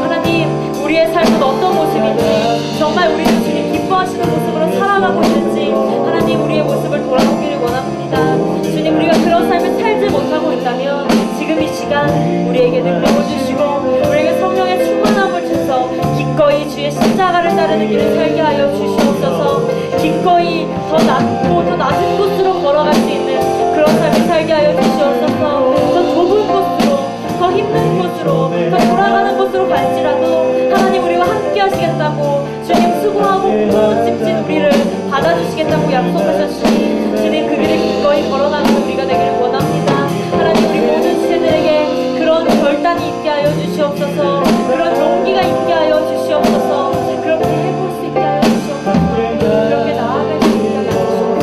하나님, 우리의 삶은 어떤 모습인지, 정말 우리는 주님 기뻐하시는 모습으로 살아가고 있는지 하나님, 우리의 모습을 돌아보기를 원합니다. 주님, 우리가 그런 삶을 살지 못하고 있다면 지금 이 시간 우리에게 능력을 주시고 우리에게 성령의 충만함을 주셔서 기꺼이 주의 십자가를 따르는 길을 살게 하여 주시옵소서. 기꺼이 더 낮고 더 낮은 곳으로 걸어갈 수 있는 그런 삶을 살게 하여 주시옵소서. 더 좁은 곳으로, 더 힘든 곳으로, 더 돌아가는 곳으로 갈지라도 하나님, 우리와 함께 하시겠다고, 주님 수고하고 무거운 짐진 우리를 받아주시겠다고 약속하셨으니 주님, 그 길을 기꺼이 걸어가는 우리가 되기를 원합니다. 하나님, 우리 모든 세대에게 그런 결단이 있게 하여 주시옵소서. 그런 용기가 있게 하여 주시옵소서. 그렇게 해볼 수 있게 하여 주시옵소서. 그렇게 나아갈 수 있게 하여 주시옵소서.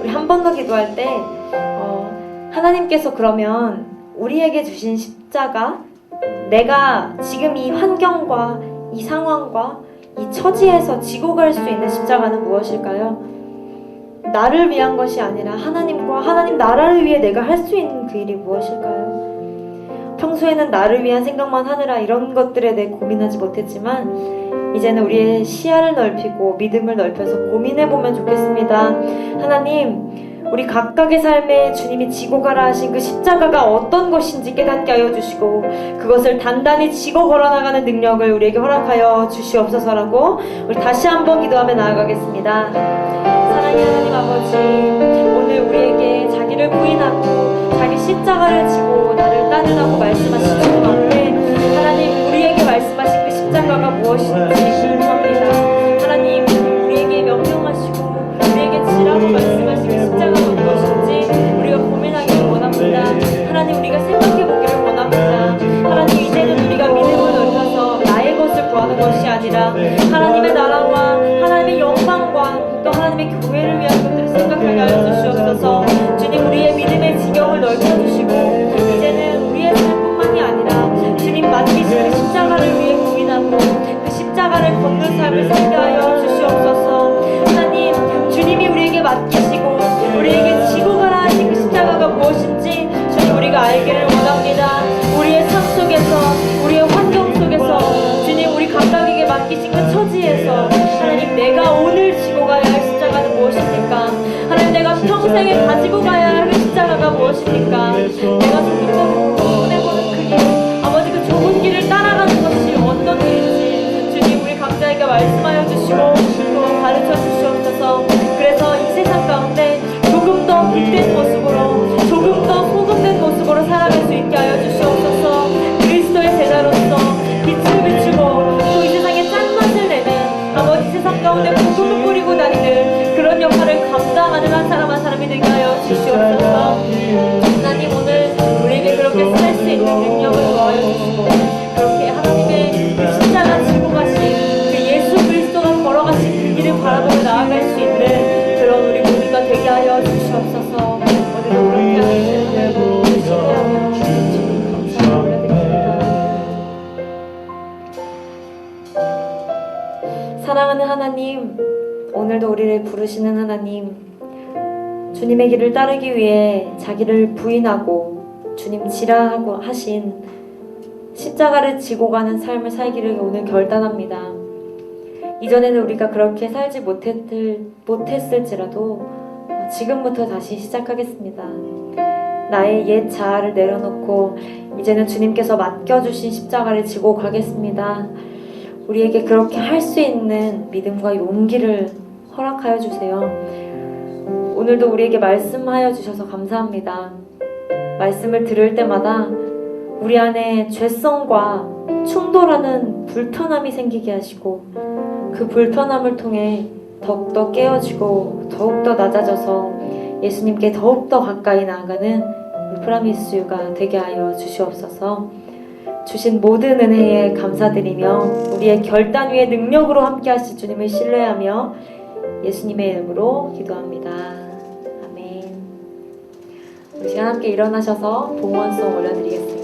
우리 한 번 더 기도할 때 하나님께서 그러면 우리에게 주신 십자가, 내가 지금 이 환경과 이 상황과 이 처지에서 지고 갈 수 있는 십자가는 무엇일까요? 나를 위한 것이 아니라 하나님과 하나님 나라를 위해 내가 할 수 있는 그 일이 무엇일까요? 평소에는 나를 위한 생각만 하느라 이런 것들에 대해 고민하지 못했지만 이제는 우리의 시야를 넓히고 믿음을 넓혀서 고민해보면 좋겠습니다. 하나님, 우리 각각의 삶에 주님이 지고 가라 하신 그 십자가가 어떤 것인지 깨닫게 하여 주시고 그것을 단단히 지고 걸어나가는 능력을 우리에게 허락하여 주시옵소서라고 우리 다시 한번 기도하며 나아가겠습니다. 사랑의 하나님 아버지, 오늘 우리에게 자기를 부인하고 자기 십자가를 지고 나를 따르라고 말씀하신 주 가운데 하나님, 우리에게 말씀하신 그 십자가가 무엇인지 궁금합니다. 하나님, 우리에게 명령하시고 우리에게 지라고 말씀하신 그 십자가가 무엇인지 우리가 고민하기를 원합니다. 하나님, 우리가 생각해보기를 원합니다. 하나님, 이제는 우리가 믿음을 넓혀서 나의 것을 구하는 것이 아니라 하나님의 나라와 하나님의 영광과 또 하나님의 교회를 위한 것들을 생각하게 하여 주시옵소서. 주님, 우리의 믿음의 지경을 넓혀주시고 이제는 우리의 삶뿐만이 아니라 주님 맡기신 그 십자가를 위해 고민하고 그 십자가를 걷는 삶을 살게 하여 주시옵소서. 하나님, 주님이 우리에게 맡기시고 우리에게 지고 가라 하신 그 십자가가 무엇인지 주님, 우리가 알기를 원합니다. 우리의 삶 속에서, 우리의 환경 속에서 주님, 우리 각각에게 맡기신 그 처지에서 하나님, 내가 오늘 지고 가야 할 십자가는 무엇입니까? 하나님, 내가 평생에 가지고 가야 할 그 십자가가 무엇입니까? 내가 조금 더 고민해보는 그 길, 아버지, 그 좁은 길을 따라가는 것이 어떤 길인지 주님, 우리 각자에게 말씀하여 주시고 또 가르쳐 주시옵소서. 그래서 이 세상 가운데 조금 더 헛된 모습으로, 조금 더 소금된 모습으로 살아갈 수 있게 하여 주시옵소서. 그리스도의 제자로서 빛을 비추고 또 이 세상에 짠맛을 내는, 아버지, 세상 가운데 복음을 뿌리고 다니는 그런 역할을 감당하는 한 사람 한 사람이 되게 하여 주시옵소서. 하나님, 오늘 우리에게 그렇게 살 수 있는 능력 되시는 하나님, 주님의 길을 따르기 위해 자기를 부인하고 주님 지라하고 하신 십자가를 지고 가는 삶을 살기를 오늘 결단합니다. 이전에는 우리가 그렇게 살지 못했을지라도 지금부터 다시 시작하겠습니다. 나의 옛 자아를 내려놓고 이제는 주님께서 맡겨주신 십자가를 지고 가겠습니다. 우리에게 그렇게 할 수 있는 믿음과 용기를 허락하여 주세요. 오늘도 우리에게 말씀하여 주셔서 감사합니다. 말씀을 들을 때마다 우리 안에 죄성과 충돌하는 불편함이 생기게 하시고 그 불편함을 통해 더욱더 깨어지고 더욱더 낮아져서 예수님께 더욱더 가까이 나아가는 프라미스유가 되게 하여 주시옵소서. 주신 모든 은혜에 감사드리며 우리의 결단 위에 능력으로 함께 하실 주님을 신뢰하며 예수님의 이름으로 기도합니다. 아멘. 우리 시간 함께 일어나셔서 봉헌송 올려드리겠습니다.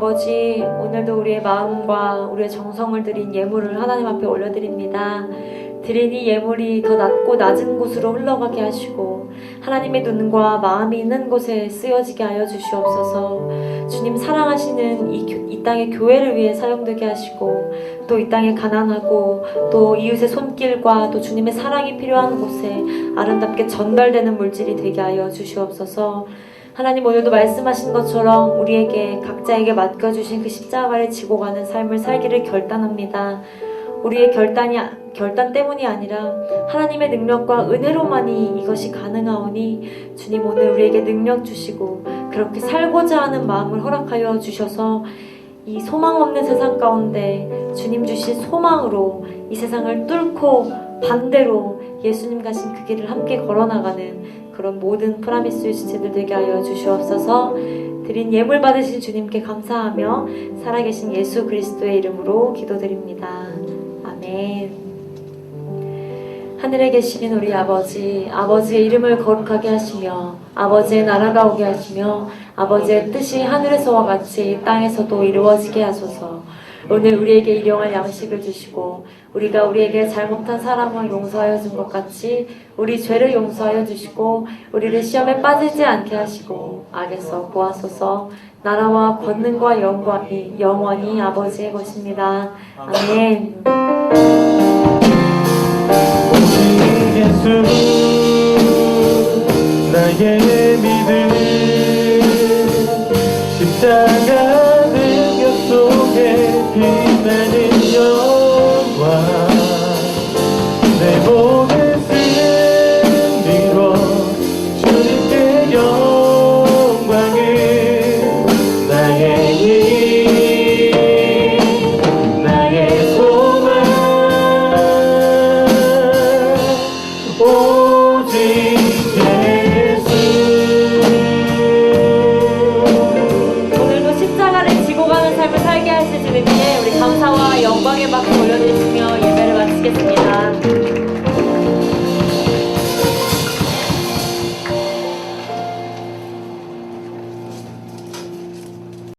아버지, 오늘도 우리의 마음과 우리의 정성을 드린 예물을 하나님 앞에 올려드립니다. 드린 이 예물이 더 낮고 낮은 곳으로 흘러가게 하시고 하나님의 눈과 마음이 있는 곳에 쓰여지게 하여 주시옵소서. 주님 사랑하시는 이 땅의 교회를 위해 사용되게 하시고 또 이 땅에 가난하고 또 이웃의 손길과 또 주님의 사랑이 필요한 곳에 아름답게 전달되는 물질이 되게 하여 주시옵소서. 하나님, 오늘도 말씀하신 것처럼 우리에게 각자에게 맡겨주신 그 십자가를 지고 가는 삶을 살기를 결단합니다. 우리의 결단 때문이 아니라 하나님의 능력과 은혜로만이 이것이 가능하오니 주님, 오늘 우리에게 능력 주시고 그렇게 살고자 하는 마음을 허락하여 주셔서 이 소망 없는 세상 가운데 주님 주신 소망으로 이 세상을 뚫고 반대로 예수님 가신 그 길을 함께 걸어나가는 그런 모든 프라미스의 지체들 되게 하여 주시옵소서. 드린 예물 받으신 주님께 감사하며 살아계신 예수 그리스도의 이름으로 기도드립니다. 아멘. 하늘에 계신 우리 아버지, 아버지의 이름을 거룩하게 하시며 아버지의 나라가 오게 하시며 아버지의 뜻이 하늘에서와 같이 땅에서도 이루어지게 하소서. 오늘 우리에게 일용할 양식을 주시고 우리가 우리에게 잘못한 사람을 용서하여 준 것 같이 우리 죄를 용서하여 주시고 우리를 시험에 빠지지 않게 하시고 악에서 구하소서. 나라와 권능과 영광이 영원히 아버지의 것입니다. 아멘.
우리의 믿음 십자가 능력 속에 빛나는 영광 내